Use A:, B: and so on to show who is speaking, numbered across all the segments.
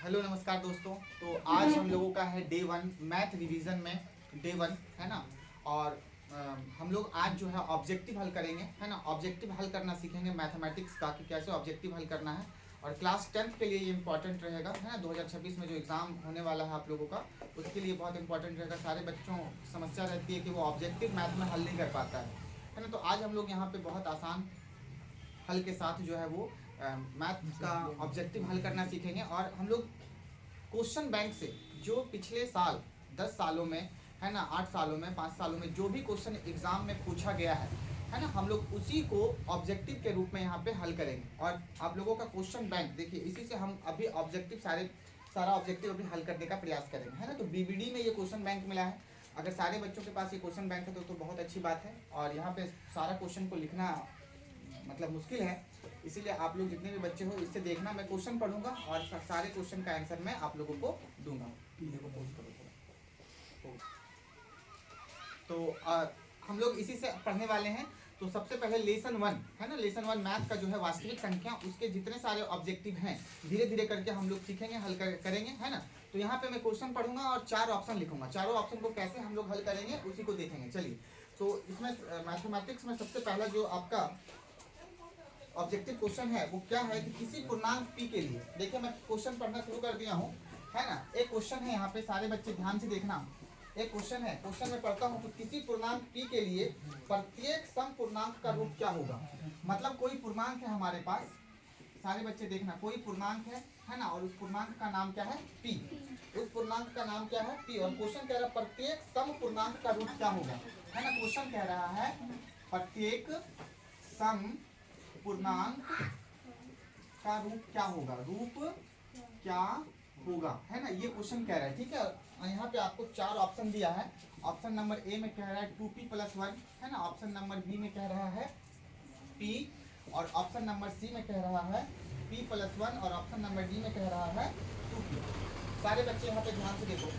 A: Hello नमस्कार दोस्तों। तो आज हम लोगों का है डे 1 मैथ रिवीजन में डे 1 है ना। और हम लोग आज जो है ऑब्जेक्टिव हल करेंगे है ना। ऑब्जेक्टिव हल करना सीखेंगे मैथमेटिक्स का कि कैसे ऑब्जेक्टिव हल करना है। और क्लास 10th के लिए ये इंपॉर्टेंट रहेगा है ना। 2026 में जो एग्ज़ाम होने वाला है आप लोगों का, उसके लिए बहुत इंपॉर्टेंट रहेगा। सारे बच्चों की समस्या रहती है कि वो ऑब्जेक्टिव मैथ में हल नहीं कर पाता है ना। तो आज हम लोग यहाँ पे बहुत आसान हल के साथ जो है वो मैथ का ऑब्जेक्टिव हल करना सीखेंगे। और हम लोग क्वेश्चन बैंक से जो पिछले साल 10 सालों में है ना, 8 सालों में, 5 सालों में जो भी क्वेश्चन एग्जाम में पूछा गया है ना, हम लोग उसी को ऑब्जेक्टिव के रूप में यहाँ पे हल करेंगे। और आप लोगों का क्वेश्चन बैंक देखिए, इसी से हम अभी ऑब्जेक्टिव सारा ऑब्जेक्टिव अभी हल करने का प्रयास करेंगे है ना। तो बीबीडी में ये क्वेश्चन बैंक मिला है। अगर सारे बच्चों के पास ये क्वेश्चन बैंक है तो बहुत अच्छी बात है। और यहाँ पे सारा क्वेश्चन को लिखना मतलब मुश्किल है, इसीलिए आप लोग जितने भी बच्चे हो इससे देखना। मैं क्वेश्चन पढ़ूंगा और सारे क्वेश्चन का आंसर मैं आप लोगों को दूंगा। देखो पोस्ट करो थोड़ा। तो हम लोग इसी से पढ़ने वाले हैं। तो सबसे पहले लेसन 1 है ना, लेसन 1 मैथ का जो है वास्तविक संख्या, उसके जितने सारे ऑब्जेक्टिव हैं धीरे धीरे करके हम लोग सीखेंगे, हल करेंगे है ना। तो यहाँ पे मैं क्वेश्चन पढ़ूंगा और 4 ऑप्शन लिखूंगा। चारों ऑप्शन को कैसे हम लोग हल करेंगे उसी को देखेंगे। चलिए, तो इसमें मैथमेटिक्स में सबसे पहला जो आपका ऑब्जेक्टिव क्वेश्चन है वो क्या है कि किसी पूर्णांक p के लिए, देखिए मैं क्वेश्चन पढ़ना शुरू कर दिया हूँ है ना। एक क्वेश्चन है यहाँ पे, सारे बच्चे ध्यान से देखना। एक क्वेश्चन है, क्वेश्चन में पढ़ता हूँ कि किसी पूर्णांक p के लिए प्रत्येक सम पूर्णांक का रूप क्या होगा। मतलब कोई पूर्णांक है हमारे पास, सारे बच्चे देखना, कोई पूर्णांक है ना, और उस पूर्णांक का नाम क्या है p। उस पूर्णांक का नाम क्या है p। और क्वेश्चन कह रहा है प्रत्येक सम पूर्णांक का रूप क्या होगा है ना। क्वेश्चन कह रहा है प्रत्येक सम पूर्णांक का रूप क्या होगा, रूप क्या होगा है ना। ये क्वेश्चन कह रहा है, ठीक है। और यहाँ पे आपको 4 ऑप्शन दिया है। ऑप्शन नंबर ए में कह रहा है 2p+1 है ना। ऑप्शन नंबर बी में कह रहा है p, और ऑप्शन नंबर सी में कह रहा है p+1, और ऑप्शन नंबर डी में कह रहा है 2p। सारे बच्चे यहाँ पे ध्यान से देखो।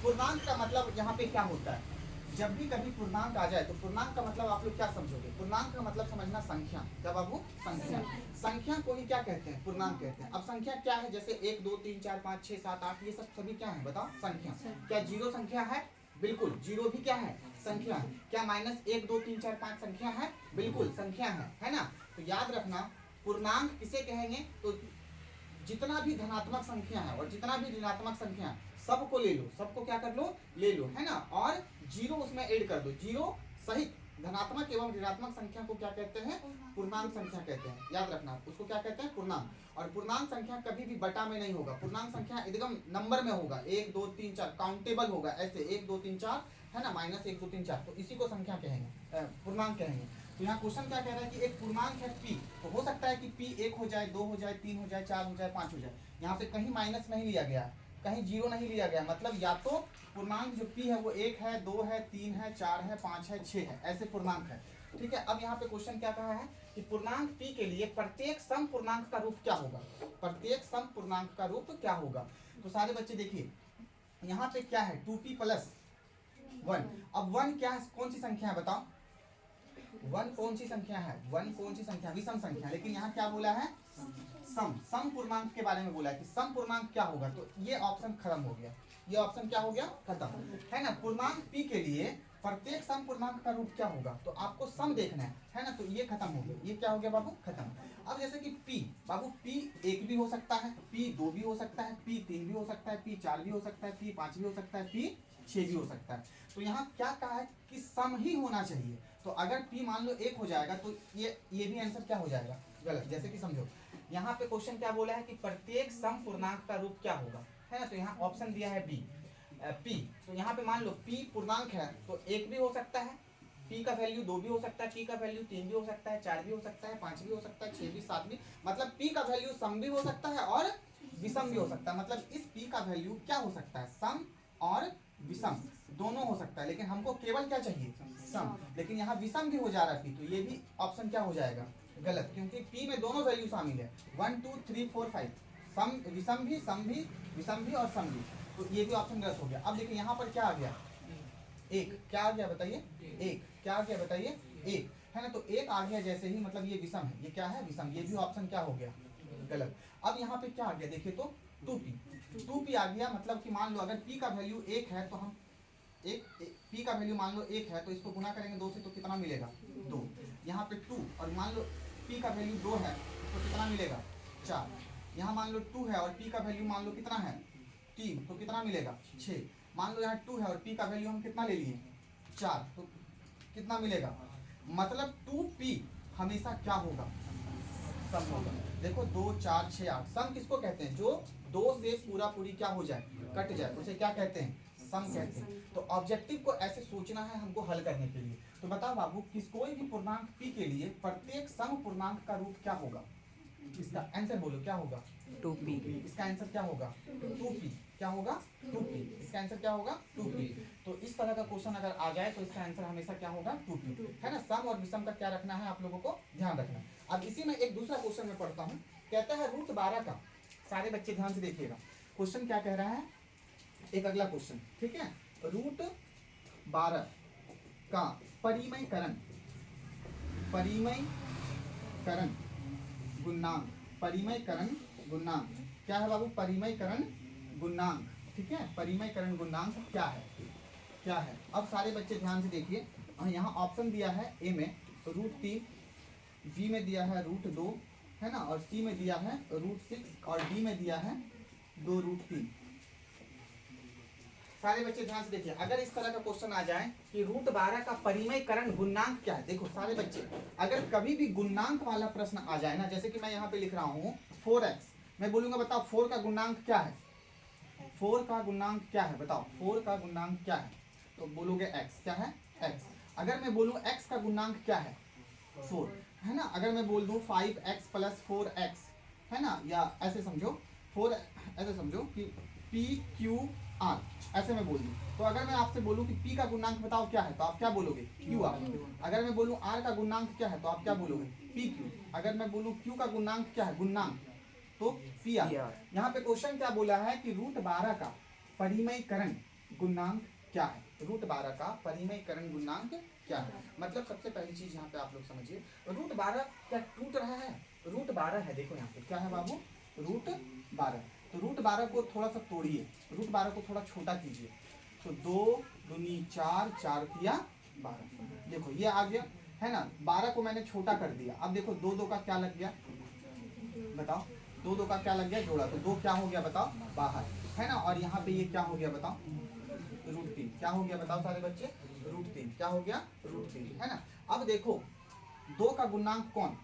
A: पूर्णांक का मतलब यहाँ पे क्या होता है। जब भी कभी पूर्णांक आ जाए तो पूर्णांक का मतलब आप लोग क्या समझोगे। पूर्णांक का मतलब समझना संख्या। क्या बाबू, संख्या। संख्या को ही क्या कहते हैं, पूर्णांक कहते हैं। अब संख्या क्या है, जैसे 1 2 3 4 5 6 7 8, ये सब सभी क्या है बताओ, संख्या। क्या जीरो संख्या है, बिल्कुल जीरो भी क्या है, संख्या है। क्या -1 2 3 4 5 संख्या है, बिल्कुल संख्या है ना। तो याद रखना पूर्णांक किसे कहेंगे, तो जितना भी धनात्मक संख्या है और जितना भी ऋणात्मक संख्या है सबको ले लो, सबको क्या कर लो, ले लो है ना। और जीरो उसमें ऐड कर दो, जीरो सहित धनात्मक एवं ऋणात्मक संख्या को क्या कहते हैं, पूर्णांक संख्या कहते हैं। याद रखना उसको क्या कहते हैं, पूर्णांक। और पूर्णांक संख्या कभी भी बटा में नहीं होगा, पूर्णांक संख्या एकदम नंबर में होगा, 1 2 3 4 काउंटेबल होगा, ऐसे 1 2 3 4 है ना, -1 2 3 4, तो इसी को संख्या कहेंगे, पूर्णांक कहेंगे। तो यहाँ क्वेश्चन क्या कह रहा है कि एक पूर्णांक है p, तो हो सकता है कि p 1 हो जाए, 2 हो जाए, 3 हो जाए, 4 हो जाए, 5 हो जाए। यहाँ पे कहीं माइनस नहीं लिया गया, कहीं जीरो नहीं लिया गया, मतलब या तो पूर्णांक जो p है वो 1 है, 2 है, 3 है, 4 है, 5 है, 6 है, ऐसे पूर्णांक है, ठीक है। अब यहाँ पे क्वेश्चन क्या कहा है कि पूर्णांक p के लिए प्रत्येक सम पूर्णांक का रूप क्या होगा, प्रत्येक सम पूर्णांक का रूप क्या होगा। तो सारे बच्चे देखिए यहाँ पे क्या है 2p+1। अब 1 क्या है, कौन सी संख्या है बताओ, 1 कौन सी संख्या है, 1 कौन सी संख्या, विषम संख्या। लेकिन यहाँ क्या बोला है, सम पूर्णांक के बारे में बोला है कि सम पूर्णांक क्या होगा। तो ये ऑप्शन खत्म हो गया, ये ऑप्शन क्या हो गया, खत्म है ना। पूर्णांक p के लिए प्रत्येक सम पूर्णांक का रूप क्या होगा, तो आपको सम देखना है ना। तो ये खत्म हो गया, ये क्या हो गया बाबू, खत्म। अब जैसे कि p, बाबू p 1 भी हो सकता है, p 2 भी हो सकता है, p 3 भी हो सकता है, p 4 भी हो सकता है, p 5 भी हो सकता है, p 6 भी हो सकता है। तो यहाँ क्या कहा है कि सम ही होना चाहिए। तो अगर p मान लो 1 हो जाएगा तो ये भी आंसर क्या हो जाएगा, गलत। जैसे कि समझो यहाँ पे क्वेश्चन क्या बोला है कि प्रत्येक सम पूर्णांक का रूप क्या होगा है ना। तो यहाँ ऑप्शन दिया है बी, p। तो यहाँ पे मान लो p पूर्णांक है तो 1 भी हो सकता है, p का वैल्यू 2 भी हो सकता है, p का वैल्यू 3 भी हो सकता है, 4 भी हो सकता है, 5 भी हो सकता है, 6 भी, 7 भी, मतलब p का वैल्यू सम भी हो सकता है और विषम भी हो सकता है। मतलब इस p का वैल्यू क्या हो सकता है, सम और विषम दोनों हो सकता है। लेकिन हमको केवल क्या चाहिए, सम। लेकिन यहाँ विषम भी हो जा रहा है p, तो ये भी ऑप्शन क्या हो जाएगा, गलत, क्योंकि p में दोनों वैल्यू शामिल है, 1 2 3 4 5, सम विषम भी, सम भी, विषम भी और सम भी, तो ये भी ऑप्शन गलत हो गया। अब देखिए यहाँ पर क्या आ गया, एक, क्या आ गया बताइए, एक, क्या आ गया बताइए, एक है ना। तो एक आ गया जैसे ही, मतलब ये विषम है, ये क्या है, विषम, ये भी ऑप्शन क्या हो गया, गलत। अब यहाँ पे क्या आ गया देखिए तो 2p, 2p आ गया, मतलब कि मान लो अगर p का वैल्यू 1 है तो हम p का वैल्यू मान लो 1 है तो इसको गुना करेंगे 2 से तो कितना मिलेगा 2। यहाँ पे 2 और मान लो p का वैल्यू 2 है तो कितना मिलेगा 4। यहाँ मान लो 2 है और p का वैल्यू मान लो कितना है 3 तो कितना मिलेगा 6। मान लो यहाँ 2 है और p का वैल्यू हम कितना ले लिए 4 तो कितना मिलेगा, मतलब 2p हमेशा क्या होगा सम होगा। देखो 2 4 6 8 सम किसको कहते हैं, जो 2 से पूरा पूरी क्या हो जाए कट जाए उसे क्या कहते हैं सम कहते हैं। तो ऑब्जेक्टिव को ऐसे सोचना है हमको हल करने के लिए। तो बताओ बाबू किस कोई भी पूर्णांक p के लिए प्रत्येक सम पूर्णांक का रूट क्या होगा, इसका आंसर बोलो क्या होगा
B: 2p।
A: इसका आंसर क्या होगा 2p। क्या होगा 2p, इसका आंसर क्या होगा 2p। तो इस तरह का क्वेश्चन अगर आ जाए तो इसका आंसर हमेशा क्या होगा 2p, है ना। सम और विषम का क्या रखना है आप लोगों को ध्यान रखना। अब इसी में एक दूसरा क्वेश्चन मैं पढ़ता हूँ, कहता है रूट 12 का, सारे बच्चे ध्यान से देखिएगा क्वेश्चन क्या कह रहा है। एक अगला क्वेश्चन, ठीक है, रूट 12 का परिमयकरण गुणांक, परिमयकरण गुणांक क्या है बाबू, परिमयकरण गुणांक, ठीक है, परिमयकरण गुणांक क्या है। अब सारे बच्चे ध्यान से देखिए, यहाँ ऑप्शन दिया है ए में √3, बी में दिया है √2, है ना, और सी में दिया है √6 और डी में दिया है 2√3। सारे बच्चे ध्यान से देखिए, अगर इस तरह का क्वेश्चन आ जाए कि रूट 12 का परिमयकरण गुणांक क्या है। देखो सारे बच्चे, अगर कभी भी गुणांक वाला प्रश्न आ जाए ना, जैसे कि मैं यहाँ पे लिख रहा हूँ 4x, मैं बोलूंगा बताओ 4 का गुणांक क्या है, 4 का गुणांक क्या है बताओ, 4 का गुणांक क्या है, तो बोलोगे x, क्या है x। अगर मैं बोलूँ x का गुणांक क्या है 4, है ना। अगर मैं बोल दूँ 5x + 4x, है ना, या ऐसे समझो 4, ऐसे समझो कि PQR, ऐसे मैं बोल दूँ। तो अगर मैं आपसे बोलूँ कि P का गुणांक बताओ क्या है तो आप क्या बोलोगे QR। अगर मैं बोलूँ R का गुणांक क्या है तो आप क्या बोलोगे PQ। अगर मैं बोलूँ Q का गुणांक क्या है, गुणांक, तो PR। यहाँ पे क्वेश्चन क्या बोला है कि रूट 12 का परिमयकरण गुणांक क्या है, रूट 12 का परिमयकरण गुणांक क्या है। मतलब सबसे पहली चीज यहाँ पे आप लोग समझिए, रूट 12 क्या टूट रहा है, रूट 12 है, देखो यहाँ पे क्या है बाबू रूट 12। तो रूट 12 को थोड़ा सा तोड़िए, रूट 12 को थोड़ा छोटा कीजिए, तो 2 दूनी 4, 4 किया 12, देखो ये आ गया, है ना। 12 को मैंने छोटा कर दिया, अब देखो 2 2 का क्या लग गया बताओ, 2 2 का क्या लग गया जोड़ा, तो 2 क्या हो गया बताओ बाहर, है ना। और यहाँ पे ये क्या हो गया बताओ √3, क्या हो गया बताओ सारे बच्चे √3, क्या हो गया √3, है ना। अब देखो 2 का गुणांक कौन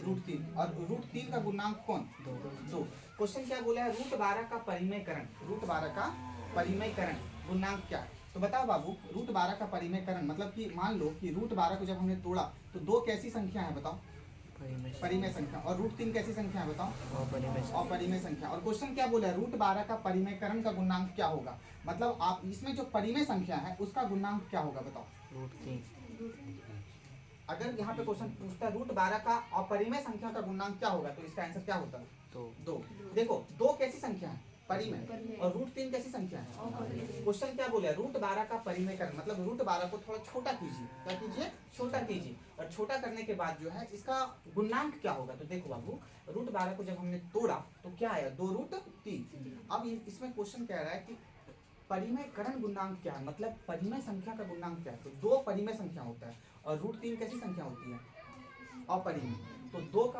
A: √3 और √3 का गुणांक कौन 2। क्वेश्चन क्या बोला है, रूट 12 का परिमयकरण, रूट 12 का परिमयकरण गुणांक क्या है। तो बताओ बाबू रूट 12 का परिमयकरण मतलब कि मान लो कि रूट 12 को जब हमने तोड़ा तो 2 कैसी संख्या है बताओ परिमेय संख्या, और √3 कैसी संख्या है बताओ अपरिमेय संख्या। और क्वेश्चन क्या बोला है, रूट 12 का परिमयकरण का गुणांक क्या होगा, मतलब आप इसमें जो परिमेय संख्या है उसका गुणांक क्या होगा बताओ √3। अगर यहाँ पे क्वेश्चन पूछता है रूट 12 का अपरिमेय संख्या का गुणांक क्या होगा तो इसका आंसर क्या होता है 2। देखो 2 कैसी संख्या है परिमेय, और √3 कैसी संख्या है। क्वेश्चन क्या बोला है, रूट 12 का परिमयकरण मतलब रूट 12 को थोड़ा छोटा कीजिए, क्या कीजिए छोटा कीजिए, और छोटा करने के बाद जो है इसका गुणांक क्या होगा। तो देखो बाबू रूट 12 को जब हमने तोड़ा तो क्या आया 2√3। अब इसमें क्वेश्चन कह रहा है कि परिमयकरण गुणांक क्या है, मतलब परिमेय संख्या का गुणांक क्या है। तो 2 परिमेय संख्या होता है और √3 कैसी संख्या होती है अपरिमेय। तो 2 का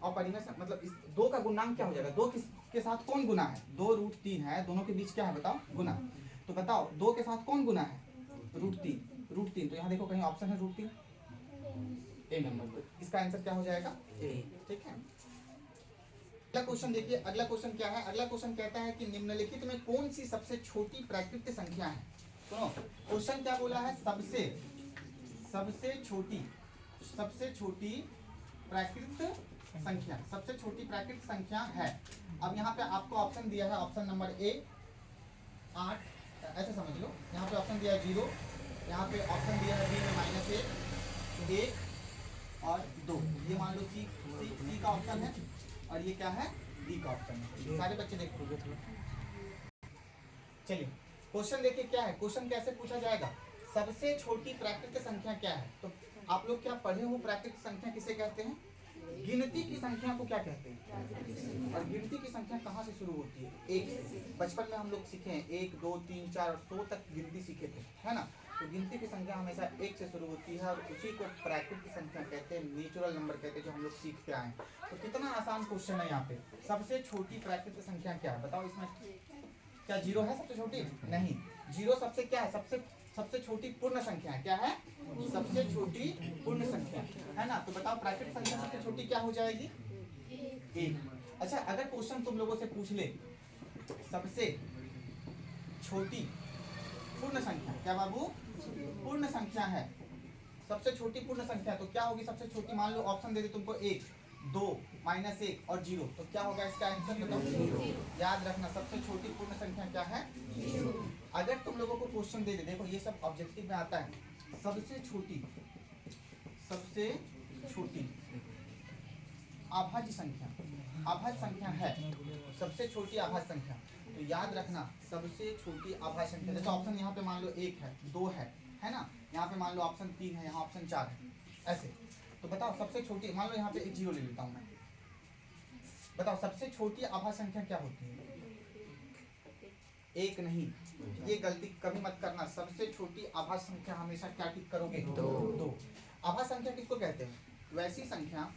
A: अपरिमेय मतलब इस 2 का गुणांक क्या हो जाएगा, 2 के साथ कौन गुना है 2√3 है, दोनों के बीच क्या है बताओ गुना। तो बताओ 2 के साथ कौन गुना है √3। तो यहाँ देखो कहीं ऑप्शन है √3 ए नंबर, तो इसका आंसर क्या हो जाएगा ए, ठीक है। अगला क्वेश्चन देखिए, अगला क्वेश्चन क्या है, अगला क्वेश्चन कहता है कि निम्नलिखित में कौन सी सबसे छोटी प्राकृतिक संख्या है। सुनो क्वेश्चन क्या बोला है, सबसे छोटी प्राकृतिक संख्या, सबसे छोटी प्राकृतिक संख्या है। अब यहाँ पे आपको ऑप्शन दिया है, ऑप्शन नंबर ए 8, ऐसे समझ लो, यहाँ पे ऑप्शन दिया है 0, यहाँ पे ऑप्शन दिया है बी में -1 और 2, ये मान लो सी का ऑप्शन है, और ये क्या है डी का ऑप्शन है। सारे बच्चे देखोगे थोड़ा, चलिए क्वेश्चन देखिए क्या है, क्वेश्चन कैसे पूछा जाएगा, सबसे छोटी प्राकृतिक संख्या क्या है। तो आप लोग क्या पढ़े हो प्राकृतिक संख्या किसे कहते हैं, गिनती की संख्या को क्या कहते हैं? और गिनती की संख्या कहाँ से शुरू होती है? एक से। बचपन में हम लोग सीखे हैं 1 2 3 4 और 100 तक गिनती सीखे थे, है ना? तो गिनती की संख्या हमेशा 1 से शुरू होती है और उसी को प्राकृतिक संख्या कहते हैं, नेचुरल नंबर कहते हैं, जो हम लोग सीखते आए हैं। तो कितना आसान क्वेश्चन है यहाँ पे। सबसे छोटी प्राकृतिक संख्या क्या है बताओ? इसमें क्या 0 है सबसे छोटी? नहीं। 0 सबसे क्या है? सबसे छोटी पूर्ण संख्या है। क्या है? सबसे छोटी पूर्ण संख्या, है ना? तो बताओ प्राकृतिक संख्या सबसे छोटी क्या हो जाएगी? 1। अच्छा, अगर क्वेश्चन तुम लोगों से पूछ ले सबसे छोटी पूर्ण संख्या, क्या बाबू? पूर्ण संख्या है, सबसे छोटी पूर्ण संख्या, तो क्या होगी सबसे छोटी? मान लो ऑप्शन दे दे तुमको 1 2 -1 और 0, तो क्या होगा इसका आंसर बताओ? याद रखना सबसे छोटी पूर्ण संख्या क्या है? 0। अगर तुम लोगों को क्वेश्चन दे दे, देखो ये सब ऑब्जेक्टिव में आता है, सबसे छोटी अभाज्य संख्या है, सबसे छोटी अभाज्य संख्या, तो याद रखना सबसे छोटी अभाज्य संख्या। जैसे ऑप्शन यहाँ पे मान लो 1 है, 2 है ना? यहाँ पे मान लो ऑप्शन 3 है, यहाँ ऑप्शन 4 है, ऐसे। तो बताओ सबसे छोटी, मान लो यहाँ पे एक 0 ले लेता हूँ मैं, बताओ सबसे छोटी अभाज्य संख्या क्या होती है? 1 नहीं, ये गलती कभी मत करना। सबसे छोटी अभाज्य संख्या हमेशा क्या टिक करोगे? 2। अभाज्य संख्या किसको कहते हैं? वैसी संख्या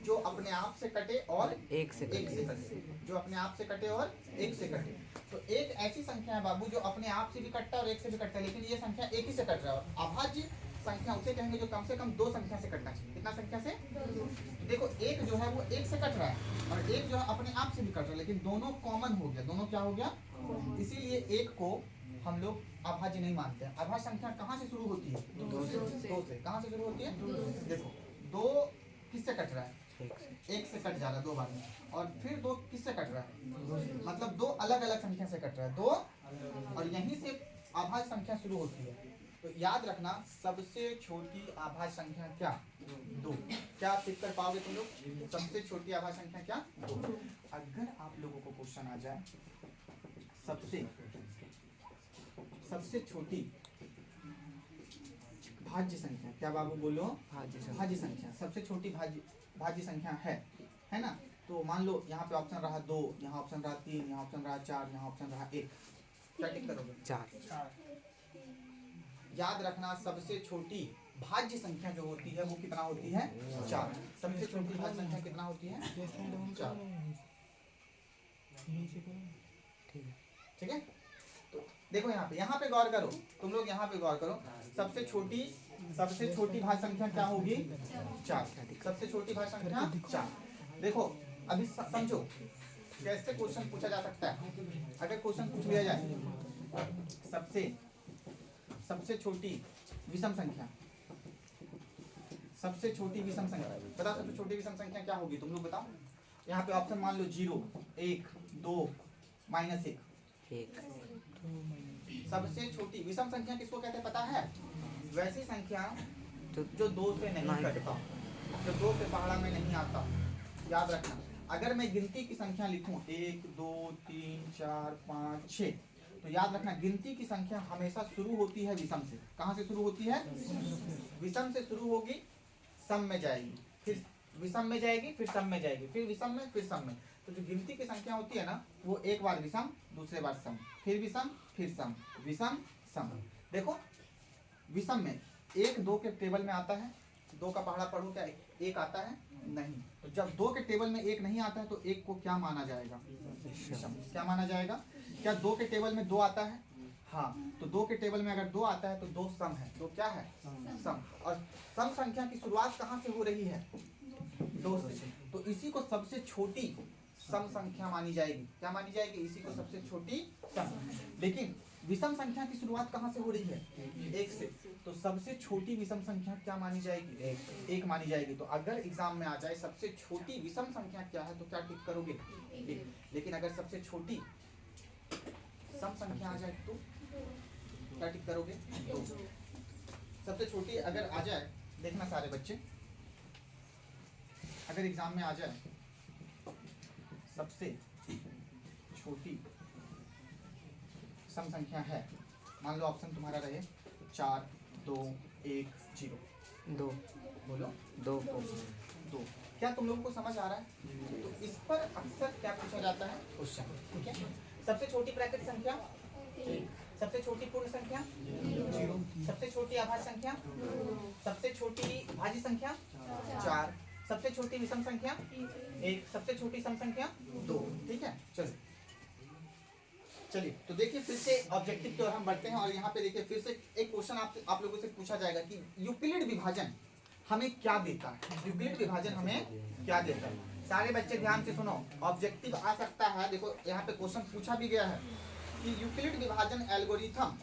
A: जो अपने आप से कटे और एक से कटे, जो अपने आप से कटे और एक से कटे। तो एक ऐसी संख्या है बाबू जो अपने आप से भी कटता है और एक से भी कटता है, लेकिन ये संख्या एक ही से कट रहा है। और अभाज्य संख्या उसे कहेंगे जो कम से कम 2 संख्या से कटना चाहिए। कितना संख्या से? देखो एक जो है वो एक से कट रहा है और एक जो है अपने आप से भी कट रहा है, लेकिन दोनों कॉमन हो गया, दोनों क्या हो गया? इसीलिए एक को हम लोग अभाज्य नहीं मानते हैं। अभाज्य संख्या कहाँ से शुरू होती है? 2 से। कहाँ से शुरू होती है? देखो 2 किससे कट रहा है? एक से कट जा रहा है 2 बार में, और फिर 2 किससे कट रहा है? मतलब 2 अलग अलग संख्या से कट रहा है, 2, और यहीं से अभाज्य संख्या शुरू होती है। तो याद रखना सबसे छोटी अभाज्य संख्या क्या? 2। क्या टिक कर पाओगे तुम लोग? सबसे छोटी अभाज्य संख्या क्या? 2। अगर आप लोगों को क्वेश्चन आ जाए सबसे छोटी भाज्य संख्या, क्या बाबू बोलो? भाज्य संख्या, सबसे छोटी भाज्य संख्या है ना? तो मान लो यहाँ पे ऑप्शन रहा 2, यहाँ ऑप्शन रहा 3, यहाँ ऑप्शन रहा 4, यहाँ ऑप्शन रहा 1, क्या टिक करोगे? 4। याद रखना सबसे छोटी भाज्य संख्या जो होती है वो कितना होती है? 4। सबसे छोटी भाज्य संख्या कितना होती है? 4। ठीक है? तो देखो यहाँ पे गौर करो, तुम लोग यहाँ पे गौर करो। सबसे छोटी भाज्य संख्या क्या होगी? 4। सबसे छोटी भाज्य संख्या 4। देखो अभी समझो कैसे क्वेश्चन पूछा जा सकता है। अगर क्वेश्चन पूछ लिया जाए सबसे छोटी विषम संख्या, सबसे छोटी विषम संख्या बताओ, सबसे छोटी विषम संख्या क्या होगी? तुम लोग बताओ। यहाँ पे ऑप्शन मान लो 0 1 2 -1। सबसे छोटी विषम संख्या किसको कहते हैं पता है? वैसी संख्या जो 2 से नहीं कटता, जो 2 के पहाड़ा में नहीं आता। याद रखना अगर मैं गिनती की संख्या लिखूं 1 2 3 4 5 6, तो याद रखना गिनती की संख्या हमेशा शुरू होती है विषम से। कहाँ से शुरू होती है? विषम से शुरू होगी, सम में जाएगी, फिर विषम में जाएगी, फिर सम में जाएगी, फिर विषम में, फिर सम में। तो जो गिनती की संख्या होती है ना, वो एक बार विषम, दूसरे बार सम, फिर विषम, फिर सम, विषम सम। देखो विषम में 1 2 के टेबल में आता है, 2 का पहाड़ा पढ़ो, क्या 1 आता है? नहीं। तो जब 2 के टेबल में 1 नहीं आता है तो 1 को क्या माना जाएगा? विषम। क्या माना जाएगा? क्या 2 के टेबल में 2 आता है? हाँ, तो 2 के टेबल में अगर 2 आता है तो 2 सम है। 2 क्या है? सम। और सम संख्या की शुरुआत कहाँ से हो रही है? 2 से। तो इसी को सबसे छोटी सम संख्या मानी जाएगी। क्या मानी जाएगी? इसी को सबसे छोटी सम। लेकिन विषम संख्या की शुरुआत कहाँ से हो रही है? 1 से। तो सबसे छोटी विषम संख्या क्या मानी जाएगी? 1 मानी जाएगी। तो अगर एग्जाम में आ जाए सबसे छोटी विषम संख्या क्या है, तो क्या टिक करोगे? 1। लेकिन अगर सबसे छोटी सम संख्या आ जाए तो क्या टिक करोगे? 2। सबसे छोटी अगर आ जाए, देखना सारे बच्चे, अगर एग्जाम में आ जाए सबसे छोटी सम संख्या है, मान लो ऑप्शन तुम्हारा रहे 4 2 1 0, 2 बोलो 2 2, क्या तुम लोगों को समझ आ रहा है? तो इस पर अक्सर क्या पूछा जाता है क्वेश्चन, ठीक है। सबसे छोटी ब्रैकेट संख्या 1, सबसे छोटी पूर्ण संख्या 0, सबसे छोटी आभाज्य संख्या, सबसे छोटी भाज्य संख्या 4, सबसे छोटी विषम संख्या 1, सबसे छोटी सम संख्या 2, ठीक है। चलिए तो देखिए फिर से ऑब्जेक्टिव की ओर हम बढ़ते हैं और यहाँ पे देखिए फिर से एक क्वेश्चन आप लोगों से पूछा जाएगा कि यूक्लिड विभाजन हमें क्या देता है, यूक्लिड विभाजन हमें क्या देता है। सारे बच्चे ध्यान से सुनो, ऑब्जेक्टिव आ सकता है। देखो यहाँ पे क्वेश्चन पूछा भी गया है कि यूक्लिड विभाजन एल्गोरिथम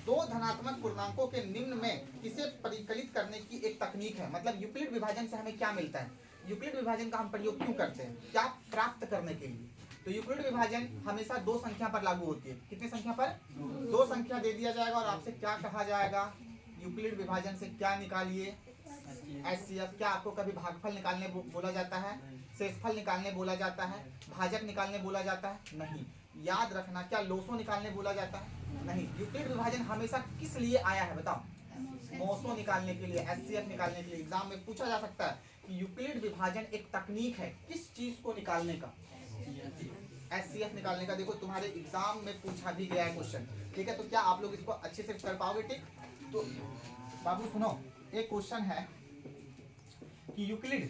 A: दो धनात्मक पूर्णांकों के निम्न में किसे परिकलित करने की एक तकनीक है। मतलब यूक्लिड विभाजन से हमें क्या मिलता है, यूक्लिड विभाजन का हम प्रयोग क्यों करते हैं, क्या प्राप्त करने के लिए। तो यूक्लिड विभाजन हमेशा दो संख्या पर लागू होती है। कितने संख्या पर? दो संख्या दे दिया जाएगा और आपसे क्या कहा जाएगा, यूक्लिड विभाजन से क्या निकालिए, एचसीएफ। क्या आपको कभी भागफल निकालने बोला जाता है, शेषफल निकालने बोला जाता है, भाजक निकालने बोला जाता है? नहीं। याद रखना, क्या लोसो निकालने बोला जाता है? नहीं। यूक्लिड विभाजन हमेशा किस लिए आया है बताओ? मोसो निकालने के लिए, एचसीएफ निकालने के लिए। एग्जाम में पूछा जा सकता है कि यूक्लिड विभाजन एक तकनीक है किस चीज को निकालने का, एचसीएफ निकालने का। देखो तुम्हारे एग्जाम में पूछा भी गया है क्वेश्चन, ठीक है। तो क्या आप लोग इसको अच्छे से कर पाओगे? ठीक। तो बाबू सुनो, एक क्वेश्चन है कि यूक्लिड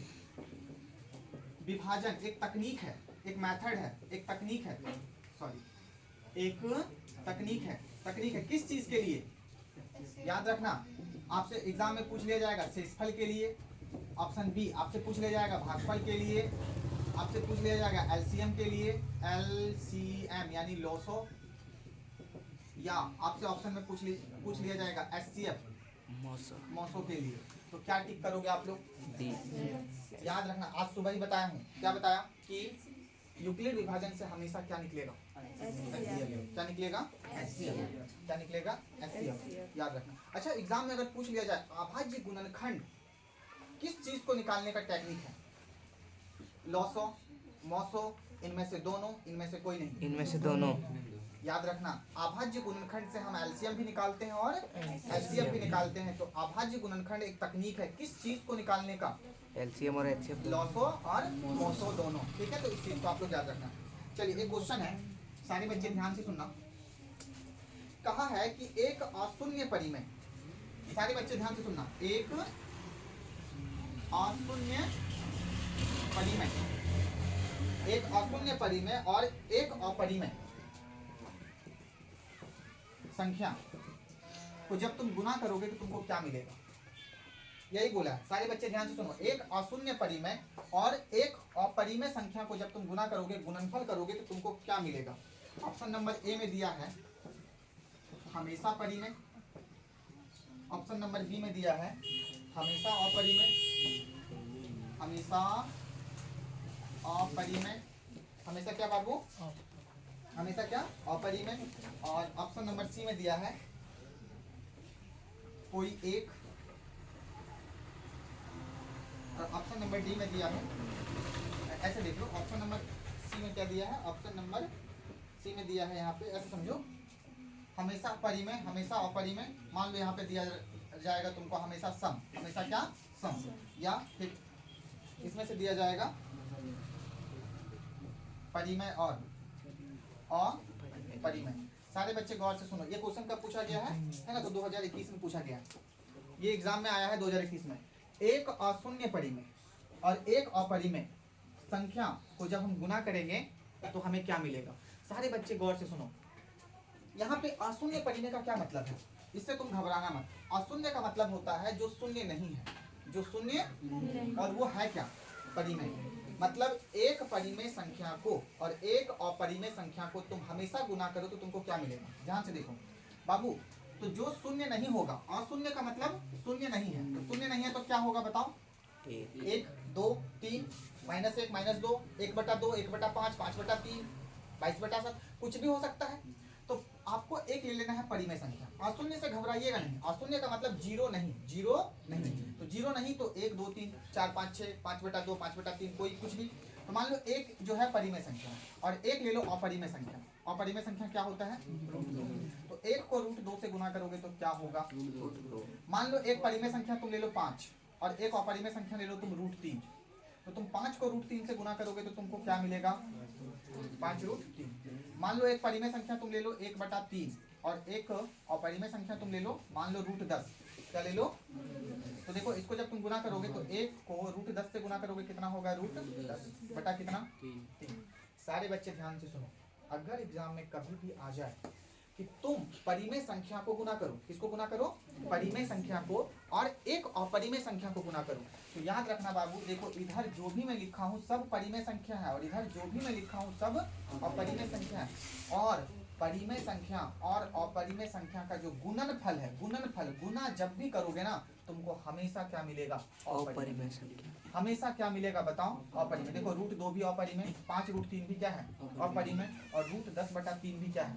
A: विभाजन एक तकनीक है, एक मेथड है, एक तकनीक है, सॉरी एक तकनीक है। तकनीक है किस चीज के लिए? याद रखना, आपसे एग्जाम में पूछ लिया जाएगा शेषफल के लिए, ऑप्शन बी आपसे पूछ लिया जाएगा भागफल के लिए, आपसे पूछ लिया जाएगा एलसीएम के लिए, एलसीएम यानी लोसो, या आपसे ऑप्शन में पूछ लिया जाएगा एचसीएफ मोसो के लिए। तो क्या टिक करोगे आप लोग? याद रखना, आज सुबह ही बताया हूँ, क्या बताया कि यूक्लिड विभाजन से हमेशा क्या निकलेगा, क्या निकलेगा, क्या निकलेगा, एचसीएफ। याद रखना। अच्छा एग्जाम में अगर पूछ लिया जाए अभाज्य गुणनखंड किस चीज को निकालने का टेक्निक है, लोसो, मोसो, इनमें से दोनों, इनमें से कोई नहीं,
B: इनमें से दोनों।
A: याद रखना, अभाज्य गुणनखंड से हम एलसीएम भी निकालते हैं और एचसीएफ भी निकालते हैं। तो अभाज्य गुणनखंड एक तकनीक है किस चीज को निकालने का,
B: एलसीएम और एचसीएफ,
A: लोसो और मोसो दोनों, ठीक है। तो इस चीज को आप लोग याद रखना। चलिए एक क्वेश्चन है, सारे बच्चे ध्यान से सुनना। कहा है कि एक अशून्य परिमेय, सारे बच्चे ध्यान से सुनना, एक अशून्य परिमेय, एक अशून्य परिमेय और एक अपरिमेय संख्या को जब तुम गुना करोगे तो तुमको क्या मिलेगा, यही बोला है। सारे बच्चे ध्यान से सुनो, एक अशून्य परिमेय और एक अपरिमेय संख्या को जब तुम गुना करोगे, गुणनफल करोगे तो तुमको क्या मिलेगा। ऑप्शन नंबर ए में दिया है हमेशा परिमेय, ऑप्शन नंबर बी में दिया है हमेशा अपरिमेय, हमेशा अपरिमेय, हमेशा क्या बाबू, हमेशा क्या, अपरिमेय। और ऑप्शन नंबर सी में दिया है कोई एक, और ऑप्शन नंबर डी में दिया है, ऐसे देख लो, ऑप्शन नंबर सी में क्या दिया है, ऑप्शन नंबर सी में दिया है यहाँ पे, ऐसे समझो, हमेशा परिमेय, हमेशा अपरिमेय। मान लो यहाँ पे दिया जाएगा तुमको हमेशा सम, हमेशा क्या, सम, या फिर इसमें से दिया जाएगा परिमेय और अपरिमेय। सारे बच्चे गौर से सुनो, ये क्वेश्चन कब पूछा गया है ना, तो 2021 में पूछा गया, ये एग्जाम में आया है 2021 में। एक अशून्य परिमेय और एक अपरिमेय संख्या को जब हम गुना करेंगे तो हमें क्या मिलेगा। सारे बच्चे गौर से सुनो, यहाँ पे अशून्य परिमेय का क्या मतलब है, इससे तुम घबराना मत। अशून्य का मतलब होता है जो शून्य नहीं है, जो शून्य, और वो है क्या, परिमेय। मतलब एक परिमेय संख्या को और एक अपरिमेय संख्या को तुम हमेशा गुना करो तो तुमको क्या मिलेगा। ध्यान से देखो बाबू, तो जो शून्य नहीं होगा, अशून्य का मतलब शून्य नहीं है, तो शून्य नहीं है तो क्या होगा बताओ, 1 2 3 -1 -2 1/2 1/5 5/3 22/7, कुछ भी हो सकता है। तो आपको एक ले लेना है परिमेय संख्या, अशून्य से घबराइएगा नहीं। अशून्य का मतलब जीरो नहीं, जीरो नहीं, तो जीरो नहीं तो 1 2 3 4 5 6 5/2 5/3 कोई कुछ भी। तो मान लो एक जो है परिमेय संख्या और एक ले लो अपरिमेय संख्या। अपरिमेय संख्या क्या होता है, तो एक को √2 से गुना करोगे तो क्या होगा। मान लो एक परिमेय संख्या तुम ले लो 5 और एक अपरिमेय संख्या ले लो तुम √3, तो तुम 5 को √3 से गुना करोगे तो तुमको क्या मिलेगा? 5√3। मान लो एक परिमेय संख्या तुम ले लो 1/3 और एक अपरिमेय संख्या तुम ले लो मान लो √10। क्या ले लो? तो देखो इसको जब तुम गुना करोगे तो 1 को √10 से गुना करोगे कितना होगा? √10 बटा कितना? 3। सारे बच्चे ध्यान से सुनो, अगर एग्जाम में कभी भी आ जाए कि तुम परिमेय संख्या को गुना करो, किसको गुना करो? परिमेय संख्या को, और एक अपरिमेय संख्या को गुना करो, तो याद रखना बाबू, देखो इधर जो भी मैं लिखा हूँ सब परिमेय संख्या है और इधर जो भी मैं लिखा हूँ सब अपरिमेय संख्या है। और परिमेय संख्या और अपरिमेय संख्या का जो गुणनफल है, गुणनफल गुना जब भी करोगे ना तुमको हमेशा क्या मिलेगा? अपरिमेय संख्या। हमेशा क्या मिलेगा बताओ? अपरिमेय। देखो √2 भी अपरिमेय, 5√3 भी क्या है? अपरिमेय, और √10/3 भी क्या है?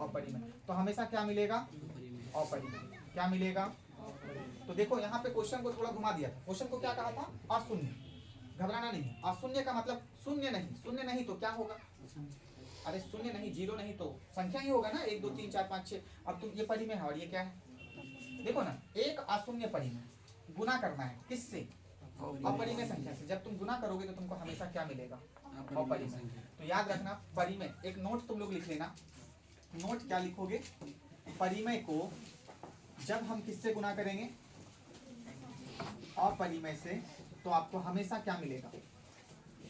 A: अपरिमेय। तो हमेशा क्या मिलेगा? अपरिमेय। क्या मिलेगा? तो देखो यहाँ पे क्वेश्चन को थोड़ा घुमा दिया था। क्वेश्चन को क्या कहा था? अशून्य। घबराना नहीं है, अशून्य का मतलब शून्य नहीं, शून्य नहीं तो क्या होगा? अरे शून्य नहीं, 0 नहीं तो संख्या ही होगा ना, 1 2 3 4 5 6। अब तुम ये परिमेय है और ये क्या है? देखो ना, एक अशून्य परिमेय गुना करना है किससे? अपरिमेय संख्या से। जब तुम गुना करोगे तो तुमको हमेशा क्या मिलेगा? अपरिमेय। तो याद रखना परिमेय, एक नोट तुम लोग लिख लेना। नोट क्या लिखोगे? परिमेय को जब हम किससे गुना करेंगे? अपरिमेय से, तो आपको हमेशा क्या मिलेगा?